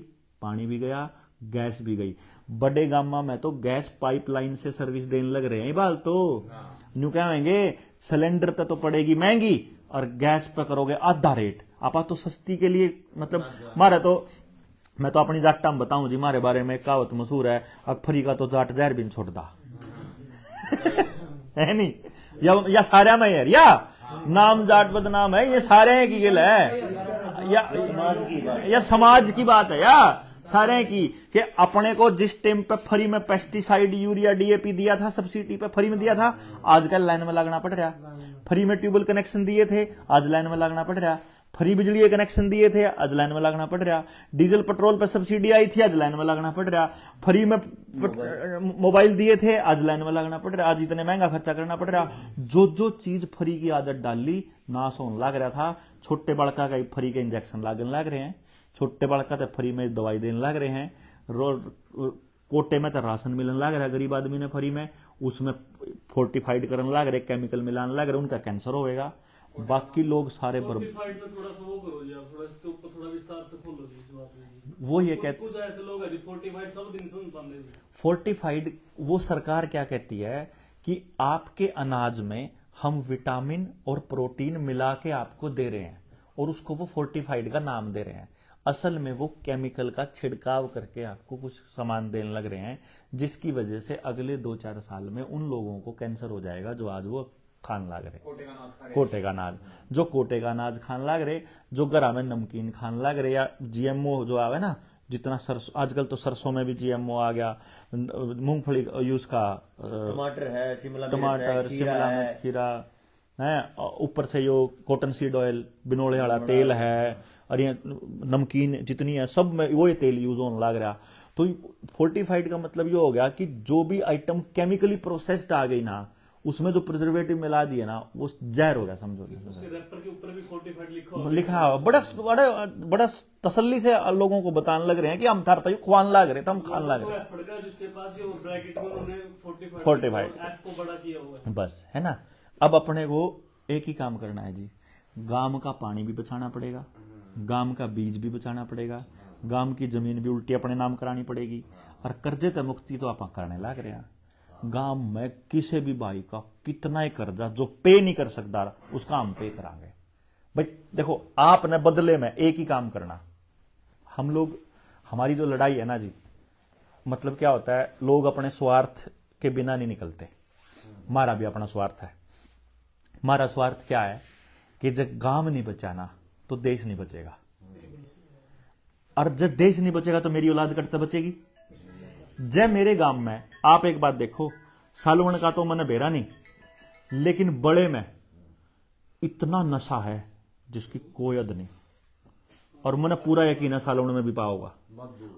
Speaker 2: पानी भी गया, गैस भी गई। बड़े गामा में तो गैस पाइपलाइन से सर्विस देने लग रहे हैं। बाल तो न्यू कहेंगे सिलेंडर तो पड़ेगी महंगी और गैस पे करोगे आधा रेट। आप तो सस्ती के लिए, मतलब मारे तो मैं तो अपनी जाट में बताऊं जी, मारे बारे में कहावत मशहूर है, अकफरी का तो जाट जहर भी छोड़ता है नहीं, या सारे में यार, या नाम जाट बदनाम है, ये सारे की गिल है, या समाज की बात है, या सारे की कि अपने को जिस टाइम पे फ्री में पेस्टिसाइड, यूरिया, डीएपी दिया था, सब्सिडी पे फ्री में दिया था, आजकल लाइन में लगना पड़ रहा। फ्री में ट्यूबवेल कनेक्शन दिए थे, आज लाइन में लगना पड़ रहा। फ्री बिजली कनेक्शन दिए थे, आज लाइन में लगना पड़ रहा। डीजल पेट्रोल पर सब्सिडी आई थी, आज लाइन में लगना पड़ रहा। फ्री में मोबाइल दिए थे, आज लाइन में लगना पड़ रहा। आज इतने महंगा खर्चा करना पड़ रहा। जो चीज फ्री की आदत डाली, नाश होने लग रहा था। छोटे बड़का का फ्री के इंजेक्शन लागने लग रहे हैं, छोटे बड़का तो फ्री में दवाई देने लग रहे हैं, कोटे में तो राशन मिलने लग रहा है गरीब आदमी ने फ्री में, उसमें फोर्टिफाइड करने लग रहे, केमिकल मिलाने लग रहे, उनका कैंसर होएगा। बाकी लोग सारे
Speaker 6: थोड़ा सा वो करो जी, आप थोड़ा इसके ऊपर थोड़ा विस्तार से खोलो जी।
Speaker 2: वो ये कहते,
Speaker 6: कुछ ऐसे लोग हैं फोर्टिफाइड सब दिन सुन पाते हैं।
Speaker 2: फोर्टिफाइड वो सरकार क्या कहती है कि आपके अनाज में हम विटामिन और प्रोटीन मिला के आपको दे रहे हैं, और उसको वो फोर्टिफाइड का नाम दे रहे हैं। असल में वो केमिकल का छिड़काव करके आपको कुछ सामान देने लग रहे हैं, जिसकी वजह से अगले 2-4 साल में उन लोगों को कैंसर हो जाएगा जो आज वो खान लाग रहे, कोटे का अनाज, जो कोटे का अनाज खान लाग रहे, जो घरा में नमकीन खान लाग रहे, या जीएमओ जो आवे ना, जितना सरसों, आजकल तो सरसों में भी जीएमओ आ गया, मूंगफली यूज का,
Speaker 1: टमाटर है, शिमला
Speaker 2: मिर्च, खीरा है, ऊपर से यो कॉटन सीड ऑयल, बिनोले वाला तेल है, और ये नमकीन जितनी है सब में वो ये तेल यूज होने लग रहा। तो फोर्टिफाइड का मतलब ये हो गया कि जो भी आइटम केमिकली प्रोसेस्ड आ गई ना, उसमें जो प्रिजर्वेटिव मिला दिए ना, वो जहर हो गया, समझो।
Speaker 6: रैपर के ऊपर भी फोर्टिफाइड
Speaker 2: लिखा बड़ा तसल्ली से लोगों को बताने लग रहे हैं कि हम थारता खुआन लग रहे थे, हम खान लग रहे हैं,
Speaker 6: जिसके पास ये ब्रैकेट में उन्होंने
Speaker 2: फोर्टिफाइड
Speaker 6: को बड़ा किया हुआ है,
Speaker 2: बस है ना। अब अपने को एक ही काम करना है जी, गांव का पानी भी बचाना पड़ेगा, गांव का बीज भी बचाना पड़ेगा, गांव की जमीन भी उल्टी अपने नाम करानी पड़ेगी, और कर्जे तक मुक्ति तो आप करने लग रहे हैं। गांव में किसी भी भाई का कितना ही कर्जा जो पे नहीं कर सकता उसका हम पे करांगे। भाई देखो, आपने बदले में एक ही काम करना। हम लोग, हमारी जो लड़ाई है ना जी, मतलब क्या होता है, लोग अपने स्वार्थ के बिना नहीं निकलते। हमारा भी अपना स्वार्थ है। हमारा स्वार्थ क्या है कि जब गांव नहीं बचाना तो देश नहीं बचेगा, और जब देश नहीं बचेगा तो मेरी औलाद कट बचेगी। जब मेरे गांव में, आप एक बात देखो, सालवन का तो मैंने बेरा नहीं, लेकिन बड़े में इतना नशा है जिसकी कोई हद नहीं, और मैंने पूरा यकीन है सालवन में भी पाओगा,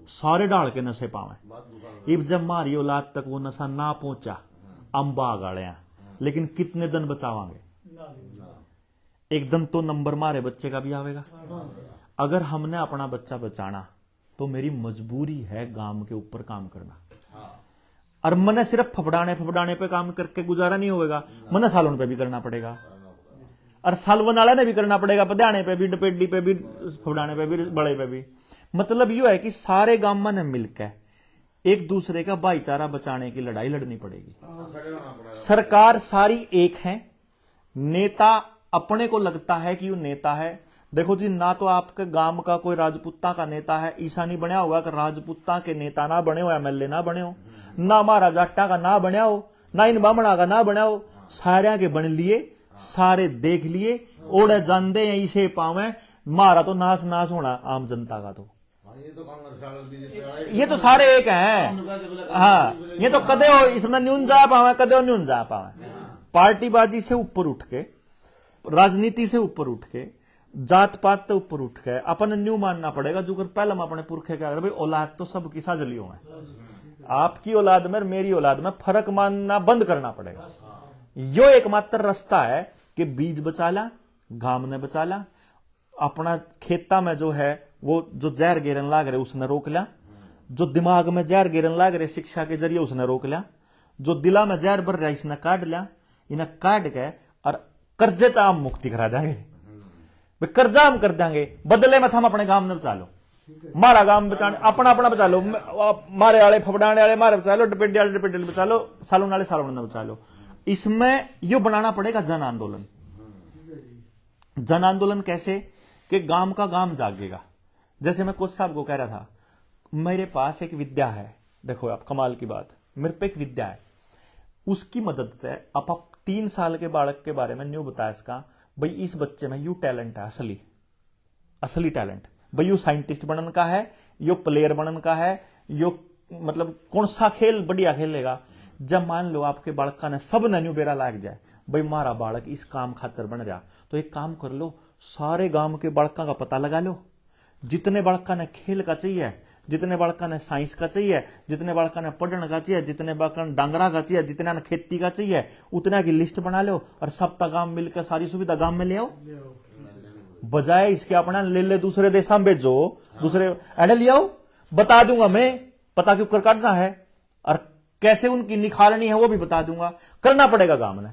Speaker 2: सारे डाल के नशे पावे। इब जब मारी औलाद तक वो नशा ना पहुंचा, अंबा गाड़े, लेकिन कितने दिन बचावांगे? एक दिन तो नंबर मारे बच्चे का भी आवेगा। अगर हमने अपना बच्चा बचाना तो मेरी मजबूरी है गांव के ऊपर काम करना, और मने सिर्फ फपड़ाने पे काम करके गुजारा नहीं होगा, मने सालों पे भी करना पड़ेगा, और सालवन वाला ने भी करना पड़ेगा, पधाने पे भी, डपेडी पे भी, फपड़ाने पे भी, बड़े पे भी। मतलब यू है कि सारे गांव ने मिलकर एक दूसरे का भाईचारा बचाने की लड़ाई लड़नी पड़ेगी। सरकार सारी एक है, नेता अपने को लगता है कि वो नेता है। देखो जी, ना तो आपके गांव का कोई राजपूता का नेता है, ईसा नहीं बनया होगा कि राजपूता के नेता ना बने हो, एमएलए ना बने हो, ना हमारा जाट्टा का ना बनया हो, ना इन बामणा का ना बना हो, सारे के बन लिए, सारे देख लिए, ओढ़े जानते हैं इसे पावे, मारा तो नाश नाश होना आम जनता का। तो ये तो सारे एक हैं। हाँ, ये तो कदे हो इसमें न्यून जा पावे, कदे हो न्यून जा पावे। पार्टीबाजी से ऊपर उठ के, राजनीति से ऊपर उठ के, जात पात से ऊपर उठ के अपन न्यू मानना पड़ेगा। जो कर पहले हम अपने पुरखे क्या कर, भाई औलाद तो सबकी साजलियों है, आपकी औलाद में मेरी औलाद में फर्क मानना बंद करना पड़ेगा। यो एकमात्र रास्ता है कि बीज बचा ला, गांव ने बचा ला, अपना खेता में जो है वो जो जहर गिरन लाग रहे उसने रोक लिया, जो दिमाग में जहर गिरन लाग रहे शिक्षा के जरिए उसने रोक लिया, जो दिला में जहर भर रहा इसने काट लिया, इन्हें काट के और कर्जे तो हम मुक्ति करा देंगे, कर्जा हम कर देंगे, बदले में हम अपने गांव में बचा लो, मारा गांव बचाने अपना अपना बचा लो, मारे वाले फपड़ाने वाले मारे बचा लो, डपेटे वाले डपेटे बचा लो, सालों वाले सालों में बचा लो। इसमें यो बनाना पड़ेगा जन आंदोलन। जन आंदोलन कैसे कि गांव का गांव जागेगा। जैसे मैं कोच साहब को कह रहा था, मेरे पास एक विद्या है, देखो आप कमाल की बात, मेरे पे एक विद्या है, उसकी मदद से आप 3 साल के बालक के बारे में न्यू बताया इसका, भाई इस बच्चे में यू टैलेंट है, असली टैलेंट, भाई यू साइंटिस्ट बनने का है, यो प्लेयर बनने का है, यो मतलब कौन सा खेल बढ़िया खेलेगा। जब मान लो आपके बालका ने सब न्यू बेरा लाग जाए, भाई मारा बालक इस काम खातर बन रहा, तो एक काम कर लो, सारे गांव के बालका का पता लगा लो, जितने बालका ने खेल का चाहिए, जितने बालका ने साइंस का चाहिए, जितने बालका ने पढ़ने का चाहिए, जितने बालका ने डांगरा का चाहिए, जितने ने खेती का चाहिए, उतना की लिस्ट बना लो और सब तक गांव मिलकर सारी सुविधा गांव में ले आओ। बजाय इसके अपना ले ले दूसरे देश में भेजो, दूसरे एडे ले आओ, बता दूंगा मैं पता क्यों कर काटना है और कैसे उनकी निखारनी है वो भी बता दूंगा। करना पड़ेगा गांव में,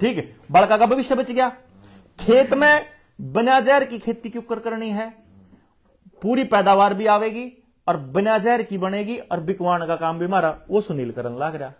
Speaker 2: ठीक है, बालका का भविष्य बच गया। खेत में बिना जहर की खेती क्यों करनी है, पूरी पैदावार भी आवेगी और बिना जहर की बनेगी, और बिकवान का काम भी हमारा वो सुनील करन लाग रहा।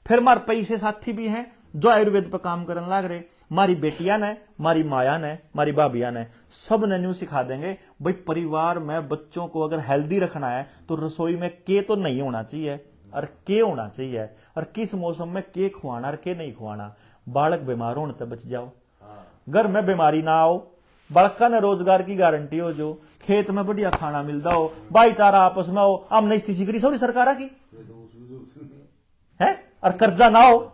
Speaker 2: फिर हमारे पैसे साथी भी हैं जो आयुर्वेद पर काम करने लाग रहे, मारी बेटियां ने, मारी माया ने, मारी भाभियां ने, सब ने न्यू सिखा देंगे भाई परिवार में बच्चों को अगर हेल्दी रखना है तो रसोई में के तो नहीं होना चाहिए और के होना चाहिए, और किस मौसम में के खुआना और के नहीं खुआना। बालक बीमार होने तक बच जाओ, घर में बीमारी ना आओ, बालका ने रोजगार की गारंटी हो, जो खेत में बढ़िया खाना मिलता हो, भाईचारा आपस में हो, हमने स्थिति करी सौरी सरकार की है, और कर्जा ना हो,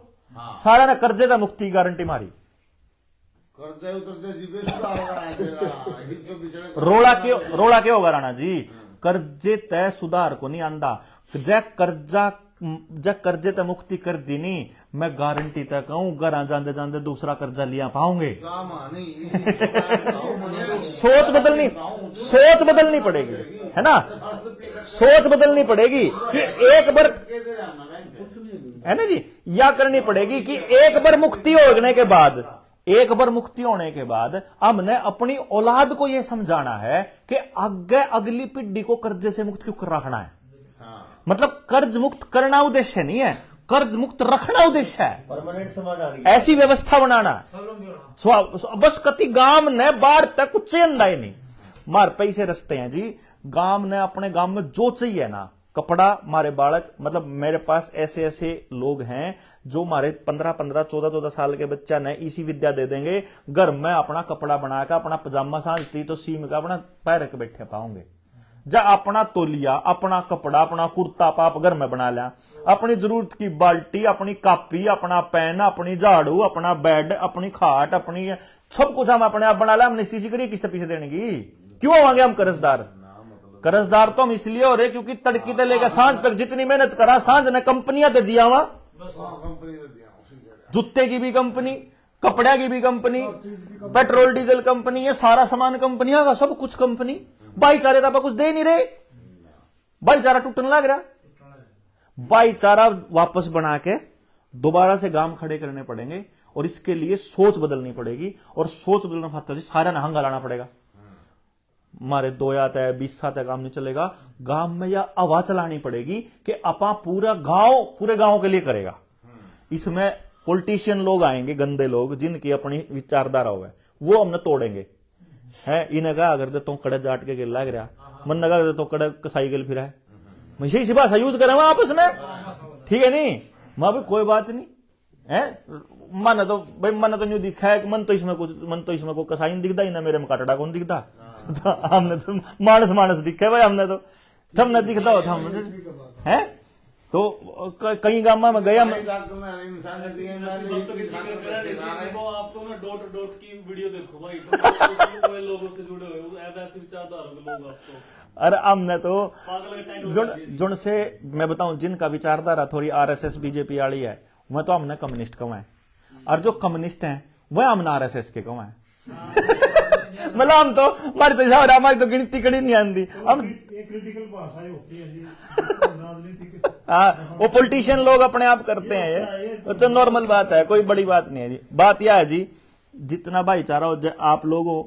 Speaker 2: सारा ने कर्जे का मुक्ति गारंटी मारी। रोड़ा क्यों होगा राणा जी, कर्जे तय सुधार को नहीं आंदा, जब कर्जे तय मुक्ति कर दी नहीं, मैं गारंटी तय कहूं घर जाते जाते दूसरा कर्जा लिया पाओगे। सोच बदलनी पड़ेगी, है ना, सोच बदलनी पड़ेगी कि एक बार, है ना जी, या करनी पड़ेगी कि एक बार मुक्ति होने के बाद, एक बार मुक्ति होने के बाद हमने अपनी औलाद को यह समझाना है कि आगे अगली पीढ़ी को कर्जे से मुक्त क्यों कर रखना है। मतलब कर्ज मुक्त करना उद्देश्य नहीं है, कर्ज मुक्त रखना उद्देश्य है।
Speaker 1: परमानेंट समाधान
Speaker 2: ऐसी व्यवस्था बनाना बस कति गांव ने बाढ़ तक कुछ अंदाई नहीं मार पैसे रस्ते हैं जी। गांव ने अपने गांव में जो चाहिए ना कपड़ा मारे बालक, मतलब मेरे पास ऐसे ऐसे लोग हैं जो मारे 15-15 14-14 साल के बच्चा ने इसी विद्या दे देंगे, घर में अपना कपड़ा बनाकर अपना पजामा सांझती तो सीम का अपना पैर के बैठे पाओगे। जा अपना तोलिया, अपना कपड़ा, अपना कुर्ता पाप घर में बना लिया, अपनी जरूरत की बाल्टी, अपनी कापी, अपना पेन, अपनी झाड़ू, अपना बेड, अपनी खाट, अपनी सब कुछ हम अपने आप बना लिया। हमने इसी करिए किस्त पीछे देने की क्यों होंगे हम कर्जदार? कर्जदार तो हम इसलिए हो रहे क्योंकि तड़की से लेकर सांझ तक जितनी मेहनत करा सांझ ने कंपनियां दे दिया वहां,
Speaker 4: कंपनी ने दिया उसी जगह।
Speaker 2: जूते की भी कंपनी, कपड़े की भी कंपनी, पेट्रोल डीजल कंपनी, ये सारा सामान कंपनियां का, सब कुछ कंपनी। भाईचारे तो कुछ दे नहीं रहे, भाईचारा टूटने लग रहा। भाईचारा वापस बना के दोबारा से गांव खड़े करने पड़ेंगे और इसके लिए सोच बदलनी पड़ेगी और सोच बदलना खातर सारा नहंगा लाना पड़ेगा। हमारे 2 आता है 20 आता है काम नहीं चलेगा। गांव में यह आवाज चलानी पड़ेगी कि अपा पूरे गांव के लिए करेगा। इसमें पॉलिटिशियन लोग आएंगे, गंदे लोग जिनकी अपनी विचारधारा हो, वो हमने तोड़ेंगे। है इन्हें कहा अगर तो कड़े जाट के गिर लग रहा, मन लगा तो कड़े कसाई गिल फिरा है, मुझे इसी भाषा यूज करें आपस में, ठीक है नहीं मां भी कोई बात नहीं है। मन तो भाई मन तो न्यू दिखा है, मन तो इसमें कोई कसाई नहीं दिखता, इन्हें मेरे में काटड़ा कौन दिखता। तो हमने तो मानस दिखे भाई, हमने तो सब न दिखता होता हमने है। तो कई गांव में गया
Speaker 6: आप तो ना डॉट की वीडियो देखो भाई, तो लोगों से जुड़े हुए ऐसे विचारधारा के लोग आपको।
Speaker 2: अरे हमने तो
Speaker 6: पागल
Speaker 2: जुन से मैं बताऊं जिनका विचारधारा थोड़ी आरएसएस बीजेपी वाली है, वह तो हमने कम्युनिस्ट कहवाए, और जो कम्युनिस्ट हैं वह हमने आरएसएस के कहवाए। मतलब हम तो हमारी तो गिनती कड़ी नहीं आती हम।
Speaker 3: क्रिटिकल भाषा होती है जी राजनीतिक।
Speaker 2: हाँ वो पॉलिटिशियन लोग अपने आप करते हैं, ये तो नॉर्मल बात है, कोई बड़ी बात नहीं है जी। बात यह है जी जितना भाईचारा हो, आप लोगों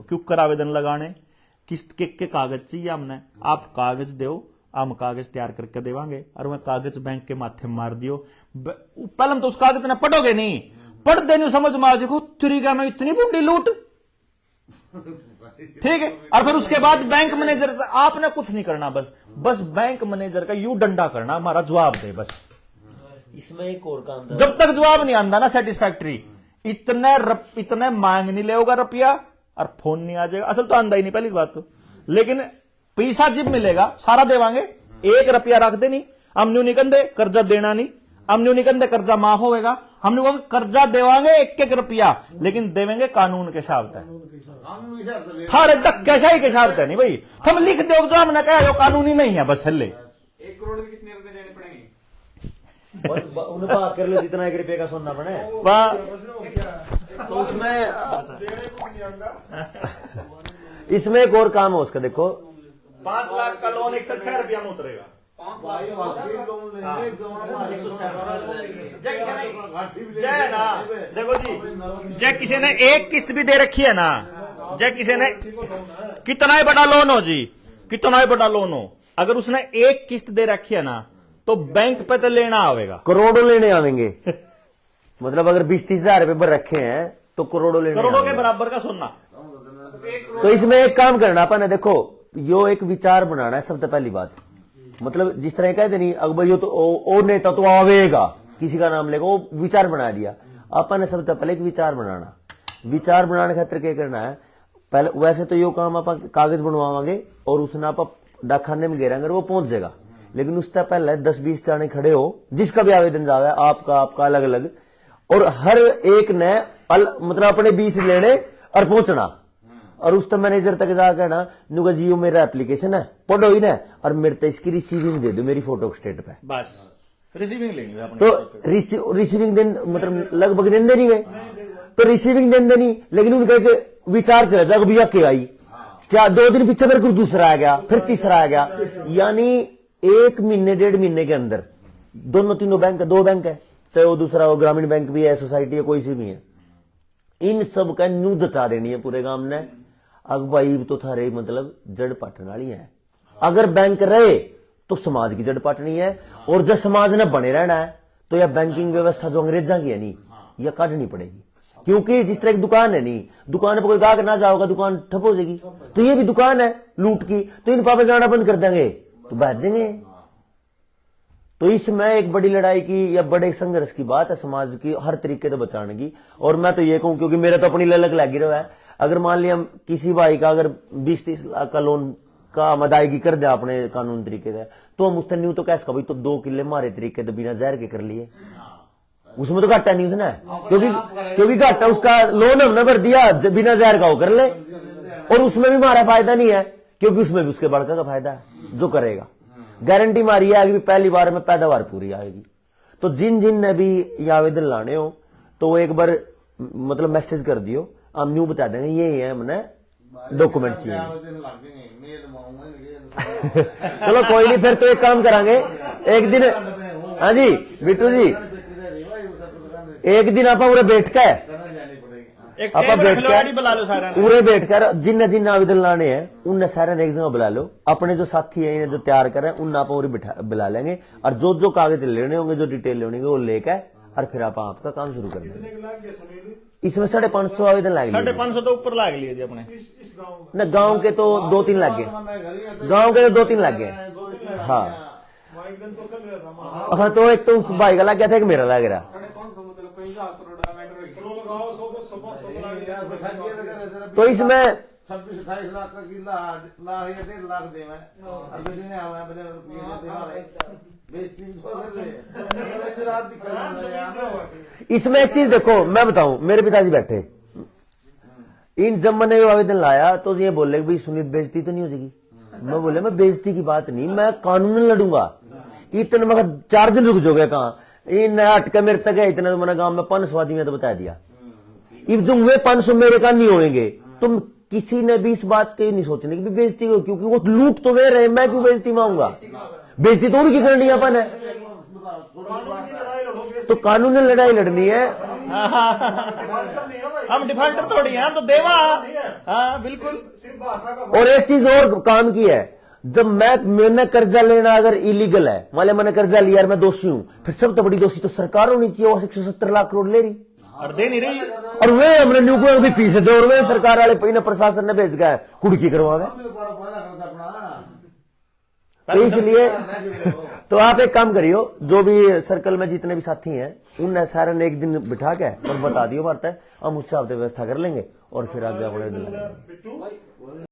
Speaker 2: क्यों कर आवेदन लगाने, किस्त के कागज चाहिए हमने, आप कागज दो, हम कागज तैयार करके देवांगे और वह कागज बैंक के माथे मार दियो। पहले हम तो उस कागज ने पढ़ोगे नहीं, पढ़ देने समझ में आ जाएगा तरीका में इतनी बूढ़ी लूट, ठीक है। और फिर उसके बाद बैंक मैनेजर, आपने कुछ नहीं करना, बस बैंक मैनेजर का यू डंडा करना, हमारा जवाब दे बस।
Speaker 1: इसमें एक और काम था,
Speaker 2: जब तक जवाब नहीं आंदा ना सेटिस्फैक्टरी, इतने मांग नहीं ले होगा रुपया और फोन नहीं आ जाएगा। असल तो आंदा ही नहीं पहली बात तो, लेकिन पैसा जब मिलेगा सारा देवांगे, 1 रुपया रख दे नहीं, हम न्यू निकल दे कर्जा देना नहीं, हम न्यू निकल दे कर्जा माफ होगा, हम लोग कर्जा देवांगे 1-1 रुपया, लेकिन देवेंगे कानून के हिसाब से, थारे धक्केशाही के हिसाब से नहीं भाई। हम लिख दो जो हमने कहा जो कानूनी नहीं है, बस हल्ले
Speaker 5: 1 करोड़ के कितने रुपए देने पड़ेंगे?
Speaker 1: उन्हें बात कर लो जितना 1 रुपये का सोना बने। तो इसमें एक और काम है उसका, देखो
Speaker 2: 5 लाख का लोन 106 रुपया में उतरेगा। जय ना देखो जी, जय किसी ने एक किस्त भी दे रखी है ना, जय किसी ने कितना ही बड़ा लोन हो जी, कितना ही बड़ा लोन हो, अगर उसने एक किस्त दे रखी है ना तो बैंक पे तो लेना आवेगा,
Speaker 1: करोड़ों लेने आवेंगे। मतलब अगर 20-30 हजार रुपए पर रखे हैं तो करोड़ों लेने
Speaker 2: करोड़ों के
Speaker 1: आवेंगे।
Speaker 2: बराबर का सोना।
Speaker 1: तो इसमें एक काम करना अपन ने, देखो यो एक विचार बनाना है सबसे पहली बात। मतलब जिस तरह कहते नहीं अकबर यो तो ओ नेता तो आवेगा, किसी का नाम लेगा, वो विचार बना दिया। अपन ने सबसे पहले एक विचार बनाना, विचार बनाने खातिर क्या करना है, पहले वैसे तो यो काम अपन कागज बनवावांगे और उसने आप डाकखाने में गिराएंगे वो पहुंच जाएगा, लेकिन उससे पहले 10-20 जाने खड़े हो, जिसका भी आवेदन जावे आपका अलग अलग, और हर एक ने मतलब अपने 20 लेने और पहुंचना, और उस मैनेजर तक जाकर ना नुका जियो मेरा एप्लीकेशन है पढ़ो ही ना, और मेरे तो इसकी रिसीविंग दे दो मेरी फोटो स्टेट पे,
Speaker 2: बस रिसीविंग लेंगे अपने।
Speaker 1: तो रिसीविंग दिन मतलब लगभग दिन देनी गए, तो रिसीविंग दिन देनी, लेकिन उनका एक विचार चला जाएगा भैया के आई क्या 2 दिन पीछे फिर दूसरा आ गया, फिर तीसरा आ गया, यानी 1 महीने 1.5 महीने के अंदर तीनों बैंक है, 2 बैंक है, चाहे वो दूसरा वो ग्रामीण बैंक भी है, सोसाइटी है, कोई सी भी है, इन सब का न्यू जचा देनी है पूरे गांव ने। अब भाई तो थारे मतलब जड़ पटन वाली है, अगर बैंक रहे तो समाज की जड़ पाटनी है। और जब समाज ने बने रहना है तो यह बैंकिंग व्यवस्था जो अंग्रेजा की है नहीं, यह काटनी पड़ेगी। क्योंकि जिस तरह की दुकान है नहीं, दुकान पर कोई गाहक ना जाओगा, दुकान ठप हो जाएगी। तो ये भी दुकान है लूट की, तो इन पापा जाना बंद कर देंगे तो बैठ देंगे। तो इसमें एक बड़ी लड़ाई की या बड़े संघर्ष की बात है समाज की हर तरीके से बचाने की। और मैं तो ये कहूं, क्योंकि मेरा तो अपनी ललक लगी रहा है, अगर मान लिया किसी भाई का अगर 20-30 लाख का लोन का हम अदायगी कर दे अपने कानून तरीके से, तो हम उसने न्यू तो कैसे भाई तो 2 किले मारे तरीके तो बिना जहर के कर लिए, उसमें तो घाटा नहीं उसने, क्योंकि घाटा उसका लोन हमने भर दिया, बिना जहर का वो कर ले। और उसमें भी हमारा फायदा नहीं है, क्योंकि उसमें भी उसके बड़का का फायदा है जो करेगा। गारंटी मारी है कि पहली बार में पैदावार पूरी आएगी। तो जिन जिन ने भी ये आवेदन लाने हो तो वो एक बार मतलब मैसेज कर दियो, हम न्यू बता देंगे ये है हमने डॉक्यूमेंट चाहिए। चलो कोई नहीं, फिर तो एक काम करांगे एक दिन। हाँ जी बिट्टू जी, एक दिन आप पूरे बैठ के पूरे बैठकर जिन आवेदन लाने हैं उनने सारे ने एक जगह बुला लो, अपने जो साथी है इन्हें जो तैयार करें उन आप बुला लेंगे, और जो कागज लेने होंगे जो डिटेल लेने होंगे वो लेकर और फिर आप आपका काम शुरू कर देंगे। इसमें 550 आवेदन लाग
Speaker 2: 550 तो ऊपर लाग लिए अपने
Speaker 3: इस गांव में
Speaker 1: न, गांव के तो 2-3 लाग गए, गांव के तो 2-3 लाग गए। हाँ
Speaker 3: एक दिन तो चल रहा था।
Speaker 1: हाँ, तो एक तो उस भाई का लग गया था, एक मेरा लग रहा।
Speaker 5: 550 मतलब 50 करोड़ का मैटर है।
Speaker 3: चलो लगाओ 100
Speaker 1: तो इसमें
Speaker 4: 26-28 लाख का किला लाख या 1.5 लाख दे मैं अभी दिन आया अपने रुपये दे मारे बेइज्जती तो रात दिखा।
Speaker 1: इसमें एक चीज देखो मैं बताऊं, मेरे पिताजी बैठे इन जब मैंने आवेदन लाया तो ये बोले भाई सुनील बेइज्जती तो नहीं हो जाएगी। मैं बोले मैं बेइज्जती की बात नहीं, मैं कानून लड़ूंगा। इतने मगर 4 दिन रुक जाओगे कहाँ, इन अटके मेरे तक है इतने, तो मैंने गांव में 500 आदमी तो बता दिया। इब जो वे 500 मेरे का नहीं होंगे, तुम किसी ने भी इस बात के नहीं सोचने की बेइज्जती हो, क्योंकि वो लूट तो वे रहे, मैं क्यों बेइज्जती मांगूंगा? बेइज्जती तो उनकी करनी अपन है, तो कानूनी लड़ाई लड़नी है।
Speaker 2: हम डिफॉल्टर थोड़ी हैं, तो देवा। हाँ बिल्कुल।
Speaker 1: और एक चीज और काम की है, जब मैंने कर्जा लेना अगर इलीगल है, मान लिया मैंने कर्जा लिया और मैं दोषी हूं, फिर सब तो बड़ी दोषी तो सरकार होनी चाहिए। वो 170 लाख करोड़ ले रही
Speaker 2: और दे नहीं रही,
Speaker 1: और वे हमने न्यू को भी पीछे दे, और वे सरकार वाले पहिने प्रशासन ने भेज गया कुड़की करवा गए। तो इसलिए तो आप एक काम करियो, जो भी सर्कल में जितने भी साथी हैं उन सारे ने एक दिन बिठा के और बता दियो बात है, हम उससे आप व्यवस्था कर लेंगे और फिर आगे अपने